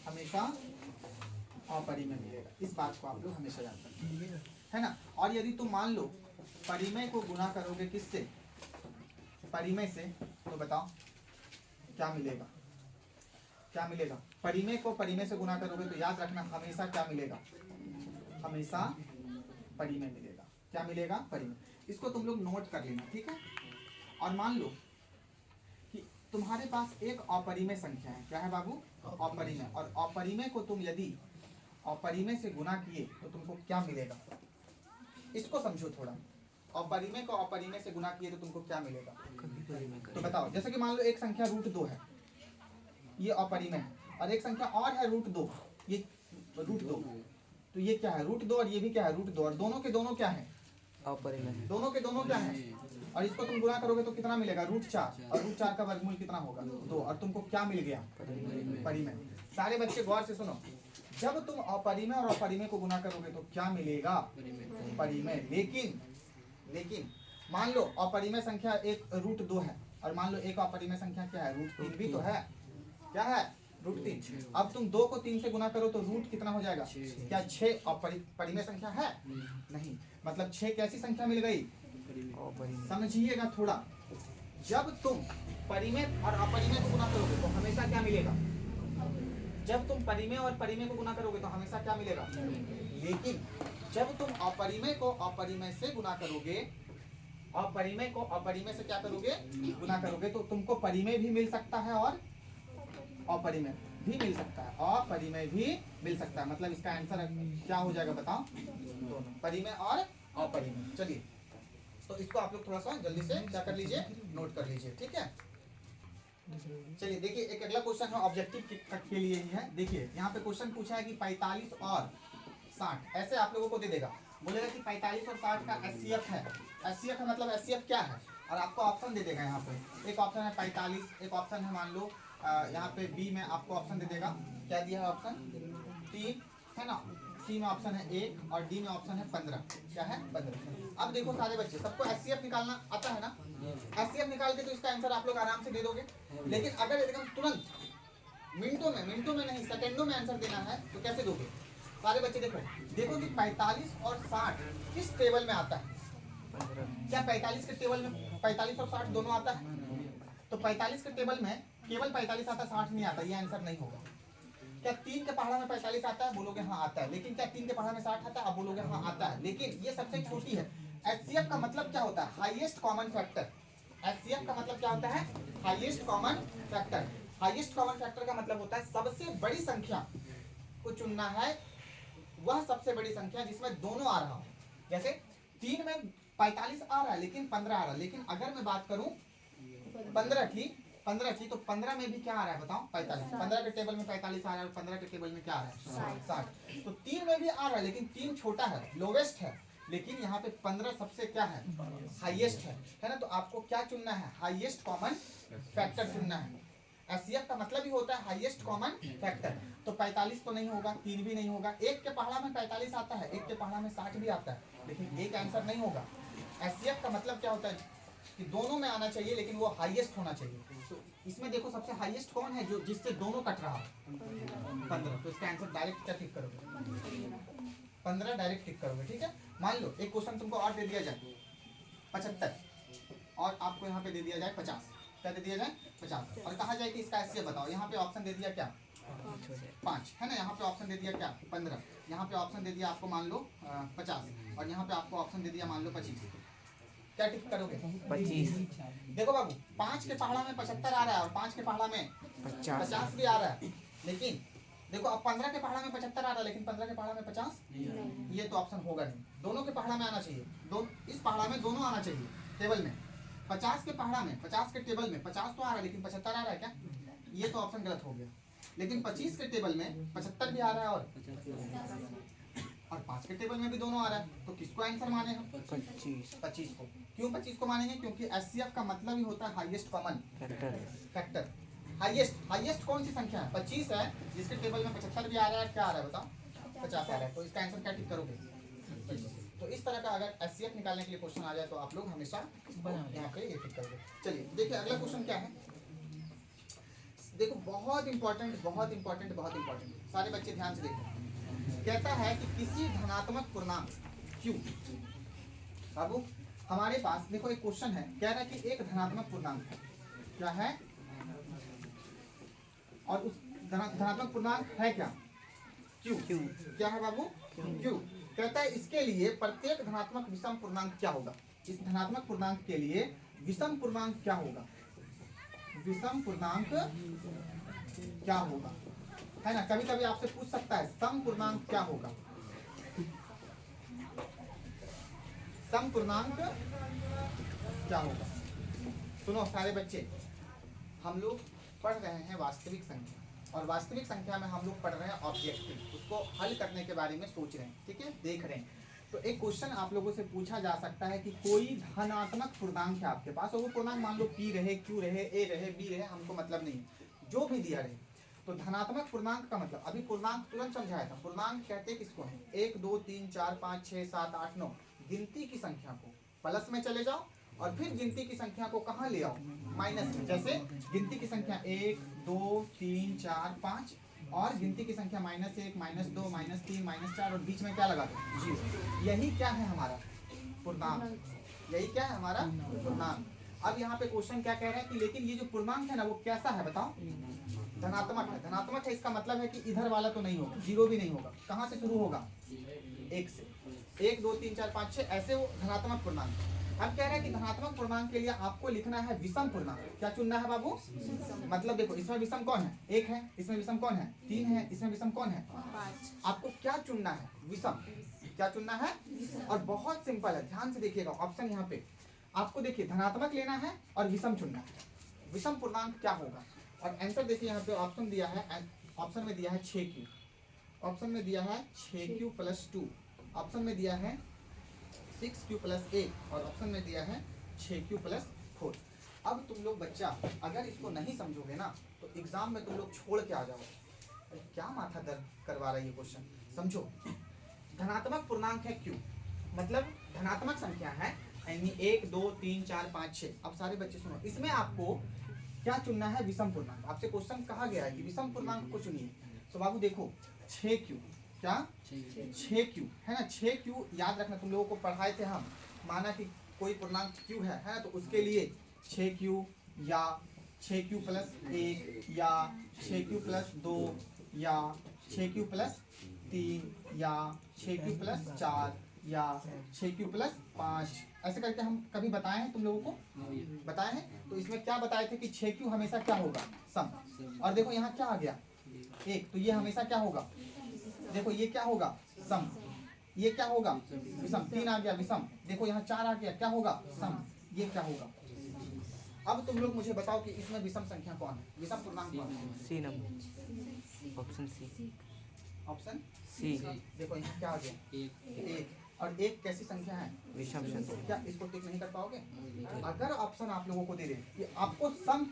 A: हमेशा अपरिमेय मिलेगा। इस बात को आप लोग हमेशा याद रखें, है ना। और यदि तुम मान लो परिमेय को गुना करोगे किससे? परिमेय से, तो बताओ क्या मिलेगा? क्या मिलेगा? परिमेय को परिमेय से गुना करोगे तो याद रखना हमेशा क्या मिलेगा? हमेशा परिमेय मिलेगा। क्या मिलेगा? परिमेय। इसको तुम लोग नोट कर लेना, ठीक है। और मान लो कि तुम्हारे पास एक अपरिमेय संख्या है। क्या है बाबू? अपरिमेय। और अपरिमेय को तुम यदि अपरिमेय से गुना किए तो तुमको क्या मिलेगा? इसको समझो थोड़ा। अपरिमेय को अपरिमेय से गुना किए तो तुमको क्या मिलेगा? तो बताओ, जैसे कि मान लो एक संख्या √2 है, ये अपरिमेय है, और एक संख्या और है √2, ये √2, तो ये क्या है? √2 और ये भी क्या है? √2, और दोनों के दोनों क्या है? अपरिमेय। दोनों के दोनों क्या है? और इसको तुम गुणा करोगे तो कितना मिलेगा? √4, और √4 का वर्गमूल कितना होगा? 2, और तुमको क्या मिल गया? परिमेय। सारे बच्चे गौर से सुनो, जब तुम अपरिमेय और अपरिमेय को गुना करोगे तो क्या मिलेगा? परिमेय। लेकिन मान लो अपरिमेय संख्या एक √2 है, और मान लो एक अपरिमेय संख्या क्या है? √3 भी तो है। क्या है? √3। अब तुम 2 को 3 से गुना करो तो रूट कितना हो जाएगा? क्या 6 परिमेय संख्या है? नहीं। मतलब 6 कैसी संख्या मिल गई? समझिएगा थोड़ा, जब तुम परिमेय और अपरिमेय को गुना करोगे तो हमेशा क्या मिलेगा? जब तुम परिमेय और परिमेय को गुना करोगे तो हमेशा क्या मिलेगा? लेकिन जब तुम अपरिमेय को अपरिमेय से गुना करोगे, अपरिमेय को अपरिमेय से क्या करोगे? गुना करोगे, तो तुमको परिमेय भी मिल सकता है और अपरिमेय भी मिल सकता है, अपरिमेय भी मिल सकता है। मतलब इसका आंसर क्या हो जाएगा बताओ? दोनों, परिमेय और अपरिमेय। चलिए, तो इसको आप लोग थोड़ा सा जल्दी से क्या कर लीजिए? नोट कर लीजिए, ठीक है। चलिए देखिए, एक अगला क्वेश्चन है ऑब्जेक्टिव के लिए ही है। देखिए यहाँ पे क्वेश्चन पूछा है कि 45 और 60 ऐसे आप लोगों को दे देगा, बोलेगा कि 45 और 60 का एचसीएफ है। एचसीएफ है मतलब एचसीएफ क्या है, और आपको ऑप्शन दे देगा। यहाँ पे एक ऑप्शन है 45, एक ऑप्शन है मान लो यहाँ पे बी में आपको ऑप्शन दे देगा। क्या दिया है ऑप्शन? 3 है ना, सी में ऑप्शन है 1 और डी में ऑप्शन है 15। क्या है? 15। अब देखो सारे बच्चे, सबको एचसीएफ निकालना आता है ना? एचसीएफ निकाल के तो इसका आंसर आप लोग आराम से दे दोगे। लेकिन अगर एकदम तुरंत मिनटों में नहीं सेकंडों में आंसर देना है तो कैसे दोगे? सारे बच्चे देखो कि 45 और 60 किस टेबल में आता है? क्या 45 के टेबल में 45 और 60 दोनों आता है? तो 45 के टेबल में केवल 45 आता है, 60 नहीं आता, ये आंसर नहीं होगा। क्या 3 के पहाड़ा में 45 आता है? बोलोगे हाँ आता है। लेकिन क्या 3 के पहाड़ा में 60 आता है? अब बोलोगे हाँ आता है, लेकिन ये सबसे छोटी है। एचसीएफ का मतलब क्या होता है? Highest common factor. एचसीएफ का मतलब क्या होता है? Highest common factor. Highest common factor का मतलब होता है सबसे बड़ी संख्या को चुनना है, वह सबसे बड़ी संख्या जिसमें दोनों आ रहा हो। जैसे 3 में 45 आ रहा है लेकिन 15 आ रहा है, लेकिन अगर मैं बात करूं 15 की तो 15 में भी क्या आ रहा है बताओ? 45। 15 के टेबल में 45 आ रहा है और 15 के टेबल में क्या आ रहा है? 60। तो 3 में भी आ रहा है लेकिन 3 छोटा है, लोवेस्ट है, लेकिन यहाँ पे 15 सबसे क्या है? हाईएस्ट है ना। तो आपको क्या चुनना है? हाईएस्ट कॉमन फैक्टर चुनना है। एचसीएफ का मतलब ही होता है हाईएस्ट कॉमन फैक्टर। तो 45 तो नहीं होगा, 3 भी नहीं होगा, एक के पहाड़ा में 45 आता है, एक के पहाड़ा में 60 भी आता है, लेकिन एक आंसर नहीं होगा। एचसीएफ का मतलब क्या होता है कि दोनों में आना चाहिए, लेकिन वो हाईएस्ट होना चाहिए। तो इसमें देखो सबसे हाईएस्ट कौन है जो जिससे दोनों कट रहा है, 15। तो इसका आंसर डायरेक्ट क्या टिक करोगे, 15 डायरेक्ट टिक करोगे, ठीक है। मान लो एक क्वेश्चन तुमको और दे दिया जाए 75, और आपको यहाँ पे दे दिया जाए 50, क्या दे दिया जाए 50, और कहा जाए कि इसका एचसीएफ बताओ। यहाँ पे ऑप्शन दे दिया क्या 5 है ना, यहाँ पे ऑप्शन दे दिया क्या 15, यहाँ पे ऑप्शन दे दिया आपको मान लो 50, और यहाँ पे आपको ऑप्शन दे दिया मान लो 25। क्या टिक करोगे
B: 25।
A: देखो बाबू 5 के पहाड़ा में 75 आ रहा है और 5 के पहाड़ा में 50 भी आ रहा है, लेकिन देखो अब 15 के पहाड़ा में 75 आ रहा है, लेकिन 15 के पहाड़ा में 50, ये तो ऑप्शन होगा नहीं। दोनों के पहाड़ा में आना चाहिए, इस पहाड़ा में दोनों आना चाहिए टेबल में। 50 के पहाड़ा में 50 के टेबल में 50 तो आ रहा है, लेकिन 75 आ रहा है क्या, ये तो ऑप्शन गलत हो गया। लेकिन 25 के टेबल में 75 भी आ रहा है और 5 के टेबल में भी दोनों आ रहा है, तो किसको आंसर माने हम 25 को। क्यों 25 को मानेंगे, क्योंकि एचसीएफ का मतलब ही होता है हाईएस्ट कॉमन फैक्टर। हाईएस्ट कौन सी संख्या है, 25 है, जिसके टेबल में 75 भी आ रहा है, क्या आ रहा है बताओ 50 आ रहा है, तो इसका आंसर क्या टिक करोगे 25। तो इस तरह का अगर एचसीएफ निकालने के लिए क्वेश्चन आ जाए तो आप लोग हमेशा यहाँ पे ये टिक करोगे। चलिए देखिए अगला क्वेश्चन क्या है, देखो बहुत इंपॉर्टेंट, सारे बच्चे ध्यान से देखो। कहता है कि किसी धनात्मक पूर्णांक क्यू, बाबू हमारे पास देखो एक क्वेश्चन है, कह रहा है कि एक धनात्मक पूर्णांक है, क्या है, और उस धनात्मक पूर्णांक है क्या क्यू, क्या है बाबू क्यू। कहता है इसके लिए प्रत्येक धनात्मक विषम पूर्णांक क्या होगा, इस धनात्मक पूर्णांक के लिए विषम पूर्णांक क्या होगा, विषम पूर्णांक क्या होगा, है ना। कभी कभी आपसे पूछ सकता है सम पूर्णांक क्या होगा, सम पूर्णांक क्या होगा। सुनो सारे बच्चे, हम लोग पढ़ रहे हैं वास्तविक संख्या, और वास्तविक संख्या में हम लोग पढ़ रहे हैं ऑब्जेक्टिव, उसको हल करने के बारे में सोच रहे हैं, ठीक है, देख रहे हैं। तो एक क्वेश्चन आप लोगों से पूछा जा सकता है कि कोई धनात्मक पूर्णांक है आपके पास, और वो पूर्णांक मान लो p रहे, q रहे, a रहे, b रहे, हमको मतलब नहीं, जो भी दिया रहे। तो धनात्मक पूर्णांक का मतलब, अभी पूर्णांक तुरंत समझाया था, पूर्णांक कहते किसको है, 1 2 3 4 5 6 7 8 9 गिनती की संख्या को प्लस में चले जाओ, और फिर गिनती की संख्या को कहाँ ले आओ, माइनस में। जैसे गिनती की संख्या 1 2 3 4 5, और गिनती की संख्या -1 -2 -3 -4, और बीच में क्या लगा दो 0। यही क्या है हमारा पूर्णांक, यही क्या है हमारा पूर्णांक। अब यहाँ पे क्वेश्चन क्या कह रहा है कि लेकिन ये जो पूर्णांक है ना वो कैसा है बताओ, धनात्मक है। धनात्मक है इसका मतलब है कि इधर वाला तो नहीं होगा, 0 भी नहीं होगा, कहाँ से शुरू होगा 1 से, 1 2 3 4 5 6 ऐसे वो धनात्मक पूर्णांक। अब कह रहा है कि धनात्मक पूर्णांक के लिए आपको लिखना है विषम पूर्णांक। क्या चुनना है बाबू, मतलब देखो इसमें विषम कौन है, 1 है, इसमें विषम कौन है 3 है, इसमें विषम कौन है 5। आपको क्या चुनना है विषम, क्या चुनना है, और बहुत सिंपल है, ध्यान से देखिएगा ऑप्शन यहाँ पे आपको देखिए धनात्मक लेना है और विषम चुनना है। विषम पूर्णांक क्या होगा, और आंसर देखिए यहाँ पे ऑप्शन दिया है, ऑप्शन में दिया है 6q, ऑप्शन में दिया है 6q + 2, ऑप्शन में दिया है 6q + 1, और ऑप्शन में दिया है 6q + 4। अब तुम लोग बच्चा अगर इसको नहीं समझोगे ना तो एग्जाम में तुम लोग छोड़ के आ जाओगे। क्या माथा दर्द करवा रहा है ये क्वेश्चन, समझो। धनात्मक पूर्णांक है q, मतलब धनात्मक संख्या है, यानी 1 2 3 4 5 6। अब सारे बच्चे सुनो, इसमें आपको क्या चुनना है विषम पूर्णांक। आपसे क्वेश्चन कहा गया है कि विषम पूर्णांक को चुनिए, तो बाबू देखो 6q, क्या 6q है ना, 6q याद रखना, तुम लोगों को पढ़ाए थे हम, माना कि कोई पूर्णांक q है ना, तो उसके लिए 6q या 6q + 1 या 6q + 2 या 6q + 3 या 6q + 4 या 6q + 5, ऐसे करके हम कभी बताए हैं तुम लोगों को, बताए हैं। तो इसमें क्या बताए थे कि 6q हमेशा क्या होगा सम, और देखो यहाँ क्या आ गया 1, तो ये हमेशा क्या होगा, देखो ये क्या होगा सम, ये क्या होगा विषम, 3 आ गया विषम, देखो यहाँ 4 आ गया, क्या होगा सम, ये क्या होगा। अब तुम लोग मुझे बताओ कि इसमें विषम संख्या कौन है, विषम पूर्णांक कौन है,
B: C number, option C,
A: option
B: C.
A: देखो यहाँ क्या आ गया 1, और 1 कैसी संख्या है
B: विषम संख्या।
A: क्या इसको टिक नहीं कर पाओगे। अगर ऑप्शन आप लोगों को दे दे कि आपको सम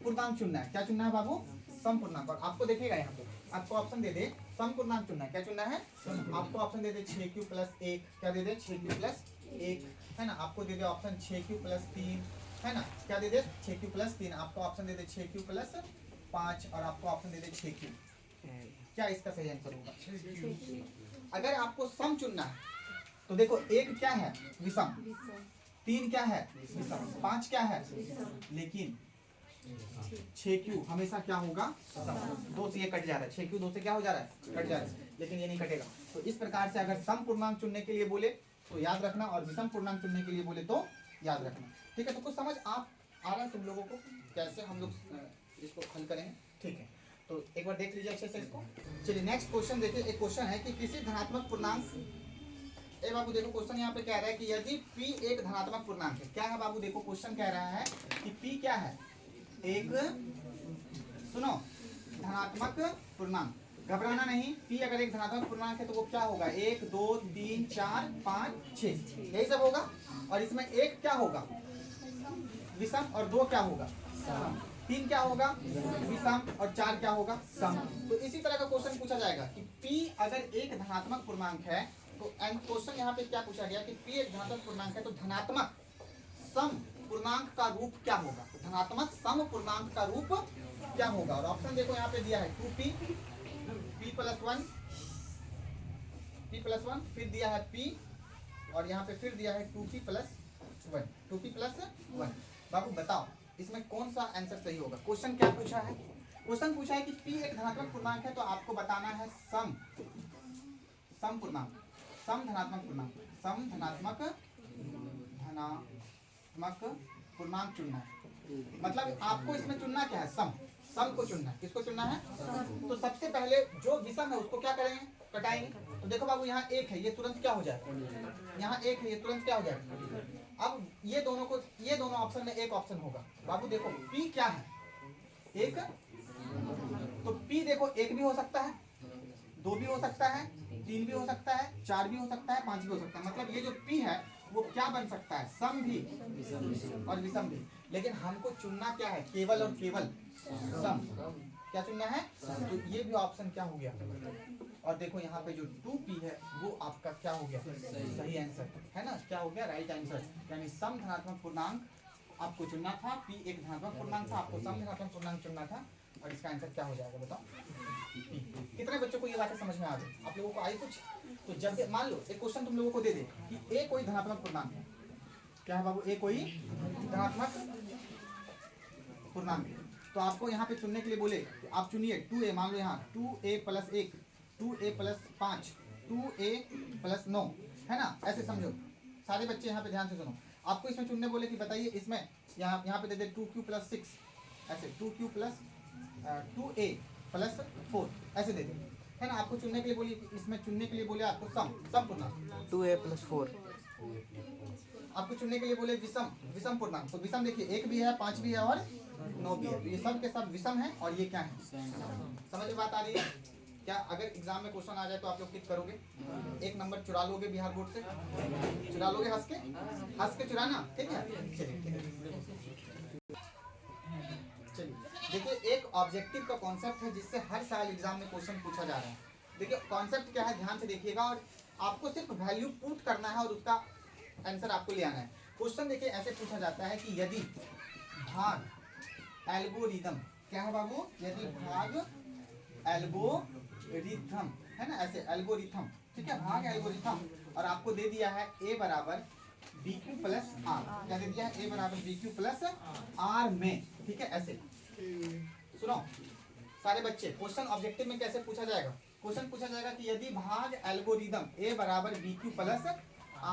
A: पूर्णांक चुनना है। क्या चुनना है बाबू? सम पूर्णांक। और आपको देखिएगा यहाँ पे आपको ऑप्शन दे दे सम पूर्णांक चुनना है। क्या चुनना है? आपको ऑप्शन दे दे 6q + 1, क्या दे दे? 6q + 1, है ना। आपको दे दे ऑप्शन 6q + 3, है ना। क्या दे दे? 6q + 3। आपको ऑप्शन दे दे 6q + 5 और आपको ऑप्शन दे दे 6q। क्या इसका सही आंसर होगा? अगर आपको सम चुनना है तो देखो 1 क्या है? विषम। 3 क्या है? विषम। 5 क्या है? लेकिन 6q हमेशा क्या होगा? सम। 2 से ये कट जा रहा है, 6q 2 से क्या हो जा रहा है? कट जा रहा है, लेकिन ये नहीं कटेगा। तो इस प्रकार से अगर सम पूर्णांक चुनने के लिए बोले तो याद रखना, और विषम पूर्णांक चुनने के लिए बोले तो याद रखना। ठीक है, तो कुछ समझ आ रहा है तुम लोगों को कैसे हम लोग इसको हल करेंगे? ठीक है, तो एक बार देख लीजिए अच्छे से इसको। चलिए नेक्स्ट क्वेश्चन देखिए। एक क्वेश्चन है कि किसी धनात्मक पूर्णांक, ए बाबू देखो क्वेश्चन यहाँ पे कह रहा है कि यदि p एक धनात्मक पूर्णांक है। क्या है बाबू? देखो क्वेश्चन कह रहा है कि p क्या है? एक, सुनो, धनात्मक पूर्णांक। घबराना नहीं, p अगर एक धनात्मक पूर्णांक है तो वो क्या होगा? 1 2 3 4 5 6, यही सब होगा। और इसमें 1 क्या होगा? विषम। और 2 क्या होगा? सम। 3 क्या होगा? विषम। और 4 क्या होगा? सम। तो इसी तरह का क्वेश्चन पूछा जाएगा कि p अगर एक धनात्मक पूर्णांक है तो क्वेश्चन यहाँ पे क्या पूछा गया कि p एक धनात्मक पूर्णांक है तो धनात्मक सम पूर्णांक का रूप क्या होगा? धनात्मक सम पूर्णांक का रूप क्या होगा? और ऑप्शन देखो यहाँ पे दिया है 2p, p + 1, p + 1, फिर दिया है p, और यहाँ पे फिर दिया है 2p + 1, 2p + 1। बाबू बताओ इसमें कौन सा आंसर सही होगा? क्वेश्चन क्या पूछा है? क्वेश्चन पूछा है कि p एक धनात्मक पूर्णांक है तो आपको बताना है सम पूर्णांक, सम धनात्मक पूर्णांक, सम धनात्मक पूर्णांक चुनना है। मतलब आपको इसमें चुनना क्या है? सम को चुनना है। किसको चुनना है? तो सबसे पहले जो विषम है उसको क्या करेंगे? कटाएंगे। तो देखो बाबू यहाँ 1 है, ये तुरंत क्या हो जाएगा? यहाँ 1 है, ये तुरंत क्या हो जाएगा? अब ये दोनों ऑप्शन में एक ऑप्शन होगा। बाबू देखो p क्या है? 1, तो p देखो 1 भी हो सकता है, 2 भी हो सकता है, 3 भी हो सकता है, 4 भी हो सकता है, 5 भी हो सकता है। मतलब ये जो p है वो क्या बन सकता है? सम भी और विषम भी। लेकिन हमको चुनना क्या है? केवल और केवल सम। क्या चुनना है? तो ये भी ऑप्शन क्या हो गया? और देखो यहाँ पे जो 2p है वो आपका क्या हो गया? सही आंसर है ना। क्या हो गया? Right answer. यानी सम धनात्मक पूर्णांक आपको चुनना था, p एक धनात्मक पूर्णांक था, आपको सम धनात्मक पूर्णांक चुनना था। और इसका आंसर क्या हो जाएगा बताओ? कितने बच्चों को ये बातें समझ में आ गई? आप लोगों को आई कुछ? तो जब मान लो एक क्वेश्चन तुम लोगों को दे दे कि a कोई धनात्मक पूर्णांक है। क्या है बाबू? a कोई धनात्मक पूर्णांक है, तो आपको यहाँ पे चुनने के लिए बोले तो आप चुनिए 2a। मान लो यहाँ 2a + 1, 2a + 5, 2a + 9, है ना। ऐसे समझो सारे बच्चे यहाँ पे ध्यान से सुनो। आपको इसमें चुनने बोले कि बताइए इसमें यहाँ पे दे दे 2q + 6, ऐसे 2q + 2a + 4, ऐसे दे दे, है ना। आपको चुनने के लिए बोली, इसमें चुनने के लिए बोले आपको सम पूर्णांक
B: 2a + 4।
A: आपको चुनने के लिए बोले विषम पूर्णांक। तो विषम देखिए 1 भी है, 5 भी है और 9 भी है। तो ये सब के सब विषम है और ये क्या है? समझ में बात आ रही है? क्या अगर एग्जाम में क्वेश्चन आ जाए तो आप लोग टिक करोगे? 1 नंबर चुरा लोगे बिहार बोर्ड से? चुरा लोगे? हंस के चुराना, ठीक है। चलिए देखिए, एक ऑब्जेक्टिव का कॉन्सेप्ट है जिससे हर साल एग्जाम में क्वेश्चन पूछा जा रहा है। देखिए कॉन्सेप्ट क्या है, ध्यान से देखिएगा, और आपको सिर्फ वैल्यू पुट करना है और उसका आंसर आपको ले आना है। क्वेश्चन देखिए ऐसे पूछा जाता है कि यदि भाग एल्गोरिथम, क्या है बाबू? यदि भाग एल्गोरिथम, है ना, ऐसे एल्गोरिथम, ठीक है, भाग एल्गोरिथम, और आपको दे दिया है a = bq + r। क्या दे दिया है? a = bq + r में, ठीक है। ऐसे सुनो सारे बच्चे, क्वेश्चन ऑब्जेक्टिव में कैसे पूछा जाएगा? क्वेश्चन पूछा जाएगा कि यदि भाग एल्गोरिथम a = bq +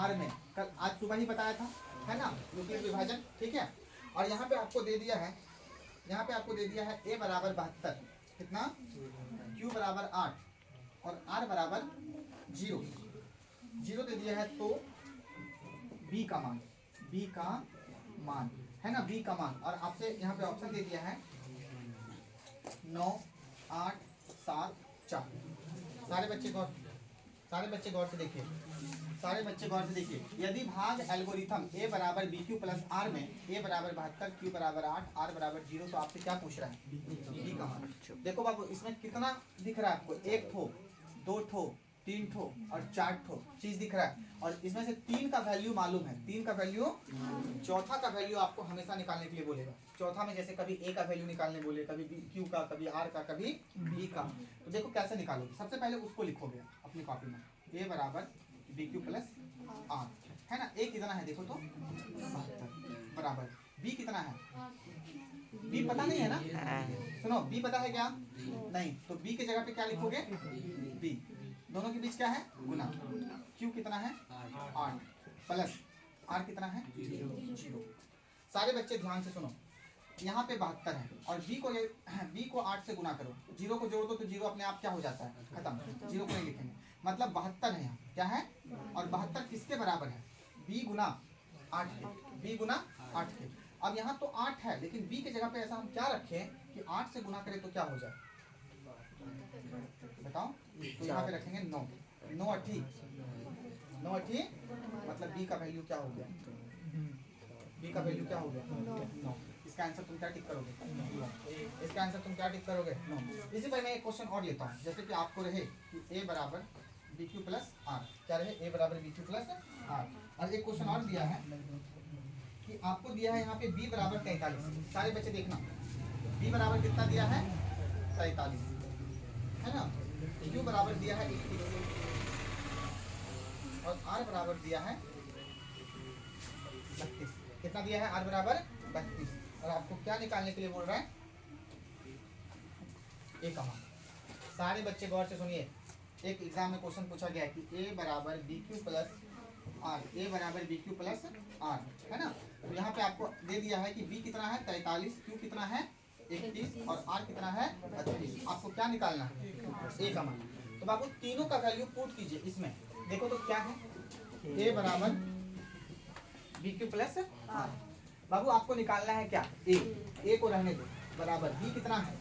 A: r में, कल आज सुबह ही बताया था, है ना, न्यूक्लियर विभाजन, ठीक है। और यहाँ पे आपको दे दिया है, यहाँ पे आपको दे दिया है a = 72, कितना? q = 8 और r = 0 दे दिया है। तो b का मान, है ना, b का मान। और आपसे यहाँ पे ऑप्शन दे दिया है 9 8 7 4। सारे बच्चे गौर से देखिए, सारे बच्चे गौर से देखिए, यदि भाग एल्गोरिथम ए बराबर बी क्यू प्लस आर में ए बराबर 72, क्यू बराबर 8, आर बराबर 0, तो आपसे क्या पूछ रहा है? बी का मान। देखो बाबू, इसमें कितना दिख रहा है आपको? 1 ठो, 2 ठो, 3 ठो और 4 ठो चीज दिख रहा है, और इसमें से 3 का वैल्यू मालूम है। 3 का वैल्यू, चौथा का वैल्यू आपको हमेशा निकालने के लिए बोलेगा। चौथा में जैसे कभी ए का वैल्यू निकालने बोले, कभी क्यू का, कभी आर का, कभी बी का। तो देखो कैसे निकालोगे। सबसे पहले उसको लिखोगे अपनी कॉपी में, ए बराबर बी क्यू प्लस आर, है ना। ए कितना है देखो तो 72, बराबर बी कितना है? बी पता नहीं है ना, सुनो, बी पता है क्या? नहीं, तो बी की जगह पे क्या लिखोगे? बी। दोनों के बीच क्या है? गुना। क्यू कितना है? 8 प्लस आर कितना है? 0। सारे बच्चे ध्यान से सुनो, यहाँ पे 72 है और बी को 8 से गुना करो, 0 को जोड़ दो तो 0 अपने आप क्या हो जाता है? खत्म। 0 को नहीं लिखेंगे, मतलब 72 है यहाँ, क्या है? और 72 किसके बराबर है? बी गुना 8 के, बी गुना 8 के। अब यहाँ तो 8 है, लेकिन बी की जगह पे ऐसा हम क्या रखें कि 8 से गुना करें तो क्या हो जाए? बताओ। तो यहाँ पे रखेंगे 9, 9 अठी, 9 अठी, मतलब बी का वैल्यू क्या हो गया? बी का वैल्यू क्या हो गया? 9। इसका आंसर तुम क्या टिक करोगे? 9। इसका आंसर तुम क्या टिक करोगे? 9। इसी पर मैं एक क्वेश्चन और लेता हूँ, जैसे कि आपको रहे कि ए बराबर बी क्यू प्लस आर, क्या रहे? ए बराबर बी क्यू प्लस आर। और एक क्वेश्चन और दिया है कि आपको दिया है यहाँ पे बी बराबर 43। सारे बच्चे देखना, बी बराबर कितना दिया है? 43, है ना। क्यू बराबर दिया है 21 और आर बराबर दिया है 32। कितना दिया है? आर बराबर 32। और आपको क्या निकालने के लिए बोल रहा है? ए का मान। सारे बच्चे गौर से सुनिए, एक एग्जाम में क्वेश्चन पूछा गया है कि ए बराबर बी क्यू प्लस आर, ए बराबर बी क्यू प्लस आर, है ना। तो यहाँ पे आपको दे दिया है कि बी कितना है? 43, क्यू कितना है? 31 और आर कितना है? 32। आपको क्या निकालना है? ए का मान। तो बाबू तीनों का वैल्यू पुट कीजिए इसमें, देखो तो क्या है? ए बराबर बी क्यू प्लस आर। बाबू आपको निकालना है क्या? ए को रहने दो, बराबर बी कितना है?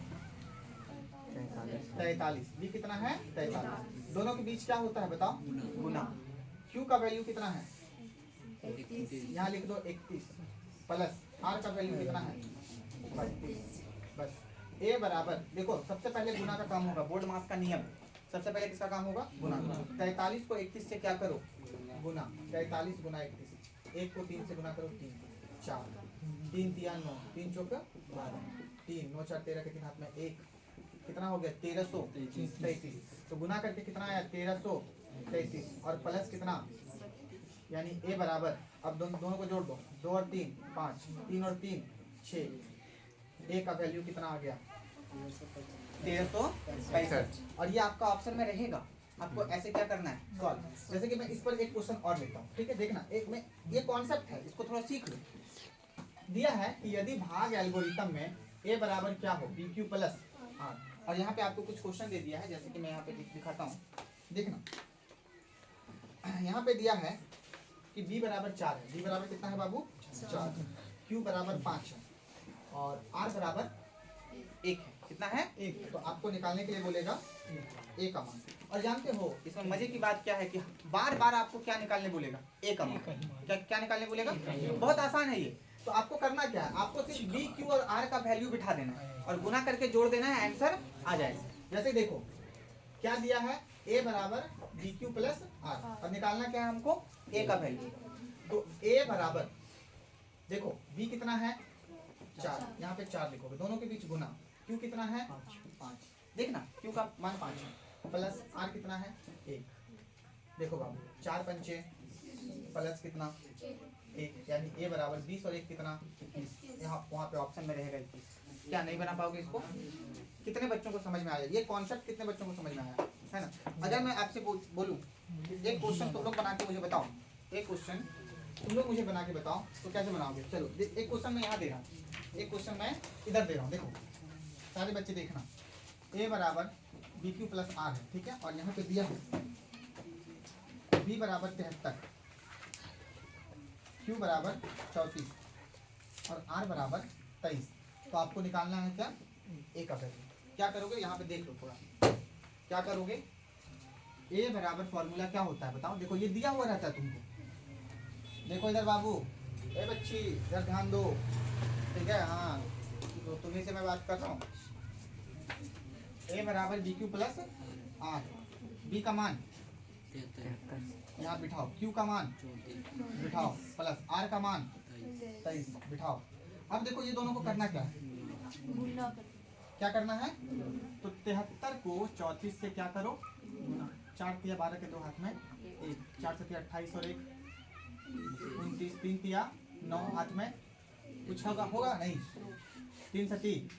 A: 43। बी कितना है? 43। दोनों के बीच क्या होता है बताओ? गुना। क्यू का वैल्यू कितना है?
C: 31।
A: यहाँ लिख दो 31 प्लस आर का वैल्यू कितना है? 32। बस ए बराबर, देखो सबसे पहले गुना का काम होगा, बोर्ड मास का नियम। सबसे पहले किसका काम होगा? गुना। 43 को 31 से क्या करो? गुना। 43 गुना 31, 1 को 3 से गुना करो, 3 4, 3 तिया 9, 3 चौक 12, 3 9 4 13 के 3 हाथ में 1, कितना हो गया? 1333। तो गुना करके कितना आया? 1333 और प्लस कितना? यानी ए बराबर, अब दोनों को जोड़ दो, 2 और 3 5, 3 और 3 6, ए का वैल्यू कितना आ गया? 1365। और ये आपका ऑप्शन में रहेगा, आपको ऐसे क्या करना है? सॉल्व। जैसे कि मैं इस पर एक क्वेश्चन और लेता हूँ, ठीक है। देखना, एक में ये कॉन्सेप्ट है, इसको थोड़ा सीख लो। दिया है कि यदि भाग एल्गोरिथम में ए बराबर क्या हो? B Q plus R. और यहाँ पे आपको कुछ क्वेश्चन दे दिया है, जैसे कि मैं यहाँ पे दिखाता हूँ, देखना। यहाँ पे दिया है कि बी बराबर 4 है। बी बराबर कितना है बाबू? 4। क्यू बराबर 5 है और आर बराबर 1 है। कितना है? 1। तो आपको निकालने के लिए बोलेगा ए का मान। और जानते हो इसमें मजे की बात क्या है कि बार बार आपको क्या निकालने बोलेगा? ए का मान। क्या निकालने बोलेगा? बहुत आसान है ये। तो आपको करना क्या है? आपको सिर्फ बी क्यू और आर का वैल्यू बिठा देना है और गुना करके जोड़ देना है, आंसर आ जाएगा। जैसे देखो क्या दिया है? ए बराबर बी क्यू प्लस आर, और निकालना क्या है हमको? ए का वैल्यू। तो ए बराबर, देखो बी कितना है? 4, यहाँ पे 4 लिखोगे, दोनों के बीच गुना। क्यू कितना है? 5। देखना क्यू का मान 5 है, प्लस आर कितना है? 1। देखो बाबू 4 पंचे प्लस कितना? 1, यानी ए बराबर 20 और 1 कितना? 21। यहाँ वहाँ पे ऑप्शन में रहेगा 21। क्या नहीं बना पाओगे इसको? कितने बच्चों को समझ में आया ये कॉन्सेप्ट? कितने बच्चों को समझ में आया है ना? अगर मैं आपसे बोलूँ एक क्वेश्चन तुम लोग बना के मुझे बताओ, एक क्वेश्चन तुम लोग मुझे बना के बताओ, तो कैसे बनाओगे? चलो एक क्वेश्चन मैं यहाँ दे रहा हूँ, एक क्वेश्चन मैं इधर दे रहा हूँ। देखो सारे बच्चे देखना, ए बराबर बी क्यू प्लस आर है, ठीक है। और यहाँ पे दिया है बी बराबर 73, क्यू बराबर 34 और आर बराबर 23। तो आपको निकालना है क्या? ए का वैल्यू। क्या करोगे? यहाँ पे देख लो थोड़ा, क्या करोगे? ए बराबर फॉर्मूला क्या होता है बताओ। देखो ये दिया हुआ रहता है तुमको। देखो इधर बाबू, ए बच्ची इधर ध्यान दो, ठीक है। हाँ तो तुम्ही से मैं बात कर रहा हूँ। ए बराबर B Q plus R, B का मान
B: 73
A: यहाँ बिठाओ, क्यू का मान
C: 34
A: बिठाओ, प्लस आर का मान
C: 23
A: 23 बिठाओ। अब देखो ये दोनों को करना क्या है,
C: गुना
A: क्या करना है। तो 73 को 34 से क्या करो, 4 तिया 12 के दो हाथ में, एक 4 से 28 और 1 29, 3 तिया 9 हाथ में, कुछ होगा नहीं, 3 से 3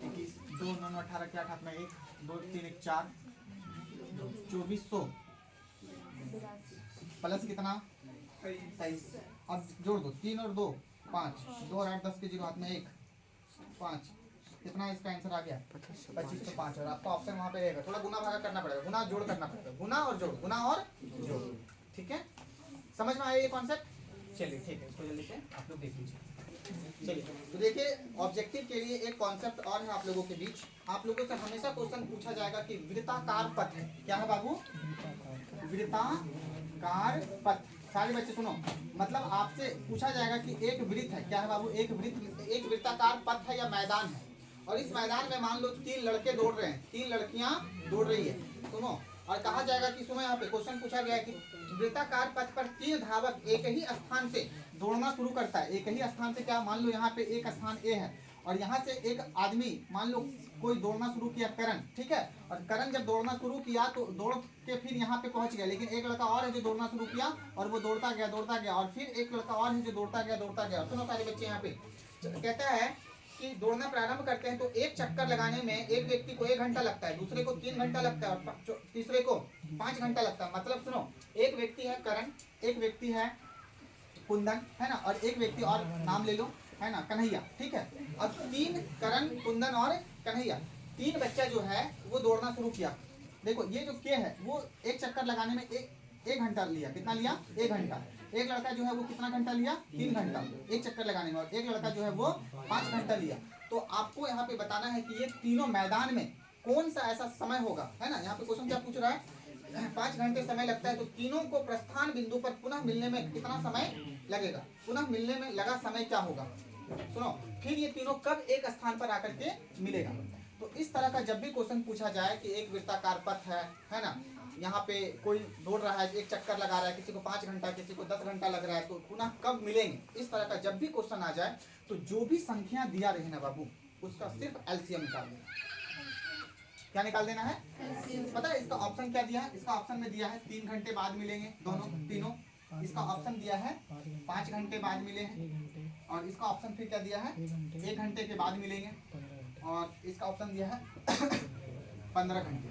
A: 21, 2 9 9 18 के 8 हाथ में, 1 2 3 1 4 2400 प्लस कितना 23। अब जोड़ दो, 3 और 2 5, 2 और 8 10 के जीरो हाथ में 1 5, कितना इसका आंसर आ गया 2505। और आपका ऑप्शन वहाँ पे रहेगा। थोड़ा गुना भागा करना पड़ेगा, गुना जोड़ करना पड़ेगा, गुना और जोड़, गुना और जोड़, ठीक है। समझ में आया ये कॉन्सेप्ट। चलिए ठीक है, इसको जल्दी से आप लोग देख लीजिए। चलिए तो देखिए ऑब्जेक्टिव के लिए एक कॉन्सेप्ट और है आप लोगों के बीच। आप लोगों से हमेशा क्वेश्चन पूछा जाएगा कि वृत्ताकार पथ है, क्या है बाबू, वृत्ताकार पथ। सारे बच्चे सुनो, मतलब आपसे पूछा जाएगा कि एक वृत्त है, क्या है बाबू, एक वृत्त, एक वृत्ताकार पथ है या मैदान है। और इस मैदान में मान लो 3 लड़के दौड़ रहे हैं, 3 लड़कियां दौड़ रही है, सुनो। और कहा जाएगा कि सुनो, यहाँ पे क्वेश्चन पूछा गया है कि वृत्ताकार पथ पर 3 धावक एक ही स्थान से दौड़ना शुरू करता है। एक ही स्थान से, क्या मान लो यहाँ पे एक स्थान ए है और यहाँ से एक आदमी मान लो कोई दौड़ना शुरू किया, करण, ठीक है। और करण जब दौड़ना शुरू किया तो दौड़ के फिर यहाँ पे पहुंच गया, लेकिन एक लड़का और है जो दौड़ना शुरू किया और वो दौड़ता गया और फिर एक लड़का और है जो दौड़ता गया। सुनो सारे बच्चे, यहाँ पे कहता है कि दौड़ना प्रारंभ करते हैं तो एक चक्कर लगाने में एक व्यक्ति को 1 घंटा लगता है, दूसरे को 3 घंटा लगता है और तीसरे को 5 घंटा लगता है। मतलब सुनो, एक व्यक्ति है करण, एक व्यक्ति है कुंदन, है ना, और एक व्यक्ति और नाम ले लो, है ना, कन्हैया, ठीक है। अब 3 करण, कुंदन और कन्हैया, 3 बच्चा जो है वो दौड़ना शुरू किया। देखो ये जो के है वो एक चक्कर लगाने में एक घंटा लिया, कितना लिया 1 घंटा। एक लड़का जो है वो कितना घंटा लिया 3 घंटा एक चक्कर लगाने में, और एक लड़का जो है वो 5 घंटा लिया। तो आपको यहाँ पे बताना है कि ये तीनों मैदान में कौन सा ऐसा समय होगा, है ना। यहाँ पे क्वेश्चन क्या पूछ रहा है, 5 घंटे समय लगता है, तो तीनों को प्रस्थान बिंदु पर पुनः मिलने में कितना समय लगेगा, पुनः मिलने में लगा समय क्या होगा। सुनो, फिर ये तीनों कब एक स्थान पर आकर के मिलेगा। तो इस तरह का जब भी क्वेश्चन पूछा जाए कि एक वृत्ताकार पथ है ना, यहाँ पे कोई दौड़ रहा है, एक चक्कर लगा रहा है, किसी को 5 घंटा, किसी को 10 घंटा लग रहा है, तो पुनः कब मिलेंगे, इस तरह का जब भी क्वेश्चन आ जाए तो जो भी संख्या दिया रहे ना बाबू, उसका सिर्फ एलसीएम निकाल देना। क्या निकाल देना है, पता है इसका ऑप्शन क्या दिया है, इसका ऑप्शन में दिया है 3 घंटे बाद मिलेंगे दोनों तीनों। इसका ऑप्शन दिया है 5 घंटे बाद मिले हैं, और इसका ऑप्शन फिर क्या दिया है 1 घंटे के बाद मिलेंगे, और इसका ऑप्शन दिया है 15 घंटे।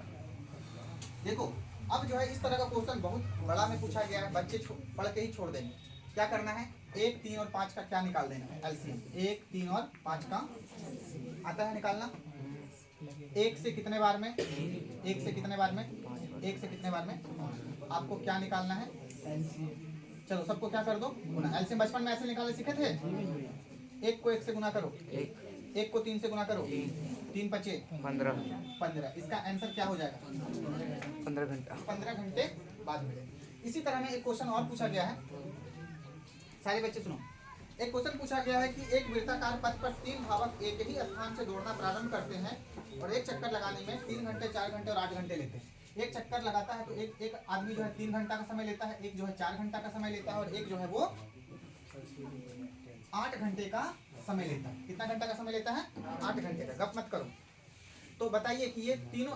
A: देखो अब जो है इस तरह का क्वेश्चन बहुत बड़ा में पूछा गया है, बच्चे पढ़ के ही छोड़ देंगे। क्या करना है, 1 3 और 5 का क्या निकाल देना है एलसीएम। 1 3 और 5 का आता है निकालना। 1 से कितने बार में, 1 से कितने बार में, 1 से कितने बार में, आपको क्या निकालना है, चलो सबको क्या कर दो गुना। एलसीएम बचपन में ऐसे निकालने सीखे थे, 1 को 1 से गुना करो, 1 को 3 से गुना करो, 3 5 15। इसका आंसर क्या हो जाएगा
B: 15 घंटा,
A: 15 घंटे बाद मिलेगा। इसी तरह में एक क्वेश्चन और पूछा गया है, सारे बच्चे सुनो। एक क्वेश्चन पूछा गया है कि एक वृत्ताकार पथ पर 3 धावक एक ही स्थान से दौड़ना प्रारंभ करते हैं और एक चक्कर लगाने में 3 घंटे 4 घंटे और 8 घंटे लेते हैं। एक चक्कर लगाता है तो एक आदमी जो है 3 घंटा का समय लेता है, एक जो है 4 घंटा का समय लेता है, और एक जो है वो 8 घंटे का समय लेता है। कितना घंटा का समय लेता है 8 घंटे का, गप मत करो। तो बताइए कि ये तीनों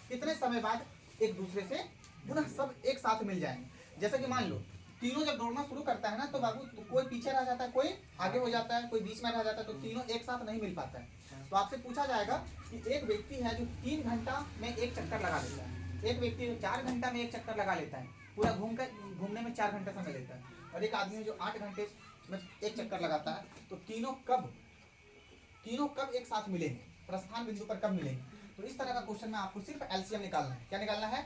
A: कितने समय बाद एक दूसरे से पुनः सब एक साथ मिल जाएंगे। जैसे कि मान लो तीनों जब दौड़ना शुरू करता है ना, तो बाबू तो कोई पीछे रह जाता है, कोई आगे हो जाता है, कोई बीच में रह जाता है, तो तीनों एक साथ नहीं मिल पाता है। तो आपसे पूछा जाएगा कि एक व्यक्ति है जो 3 घंटा में एक चक्कर लगा लेता है, एक व्यक्ति जो 4 घंटा में एक चक्कर लगा लेता है, पूरा घूमने में 4 घंटा समय लेता है, और एक आदमी जो 8 घंटे में एक चक्कर लगाता है, तो तीनों कब एक साथ मिलेंगे, प्रस्थान बिंदु पर कब मिलेंगे। तो इस तरह का क्वेश्चन में आपको सिर्फ एलसीएम निकालना है। क्या निकालना है,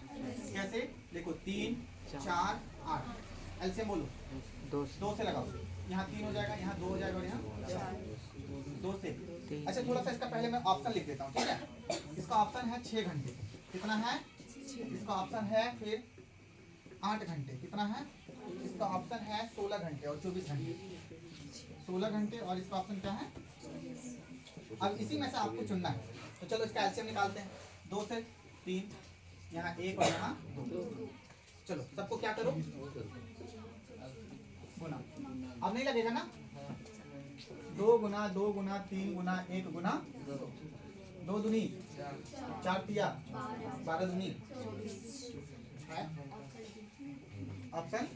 A: कैसे देखो 3 4 8, एलसीएम बोलो 2 से लगाओ, यहाँ 3 हो जाएगा, यहाँ 2 हो जाएगा, और यहाँ 2 से। अच्छा थोड़ा सा इसका पहले मैं ऑप्शन लिख देता हूँ, ठीक है। इसका ऑप्शन है 6 घंटे, कितना है, इसका ऑप्शन है फिर 8 घंटे। कितना है इसका ऑप्शन है 16 घंटे और 24 घंटे। 16 घंटे और इसका ऑप्शन क्या है। अब इसी में से आपको चुनना है। तो चलो इसका एलसीएम निकालते हैं। 2 से 3, यहाँ 1 और यहाँ 2। चलो सबको क्या करो गुना। अब नहीं लगेगा ना। 2 गुना 2 गुना 3 गुना 1 गुना 2 दूनी 4 तिया 12 दूनी है ऑप्शन।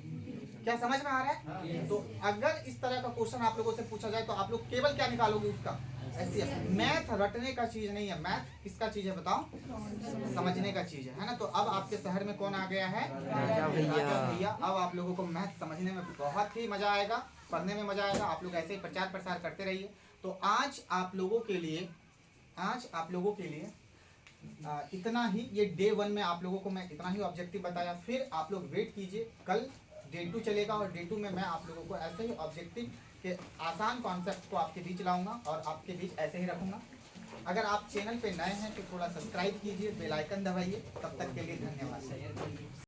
A: क्या समझ में आ रहा है। तो अगर इस तरह का क्वेश्चन आप लोगों से पूछा जाए तो आप लोग केवल क्या निकालोगे उसका एचसीएफ। मैथ रटने का चीज नहीं है, मैथ किसका चीज है बताओ, समझने का चीज है ना। तो अब आपके शहर में कौन आ गया है, राजा भैया। अब आप लोगों को मैथ समझने में बहुत ही मजा आएगा, पढ़ने में मजा आएगा। आप लोग ऐसे ही प्रचार प्रसार करते रहिए। तो आज आप लोगों के लिए इतना ही। ये डे 1 में आप लोगों को मैं इतना ही ऑब्जेक्टिव बताया। फिर आप लोग वेट कीजिए, कल डे 2 चलेगा और डे 2 में मैं आप लोगों को ऐसे ही ऑब्जेक्टिव के आसान कॉन्सेप्ट को आपके बीच लाऊंगा और आपके बीच ऐसे ही रखूंगा। अगर आप चैनल पे नए हैं तो थोड़ा सब्सक्राइब कीजिए, बेल आइकन दबाइए। तब तक के लिए धन्यवाद।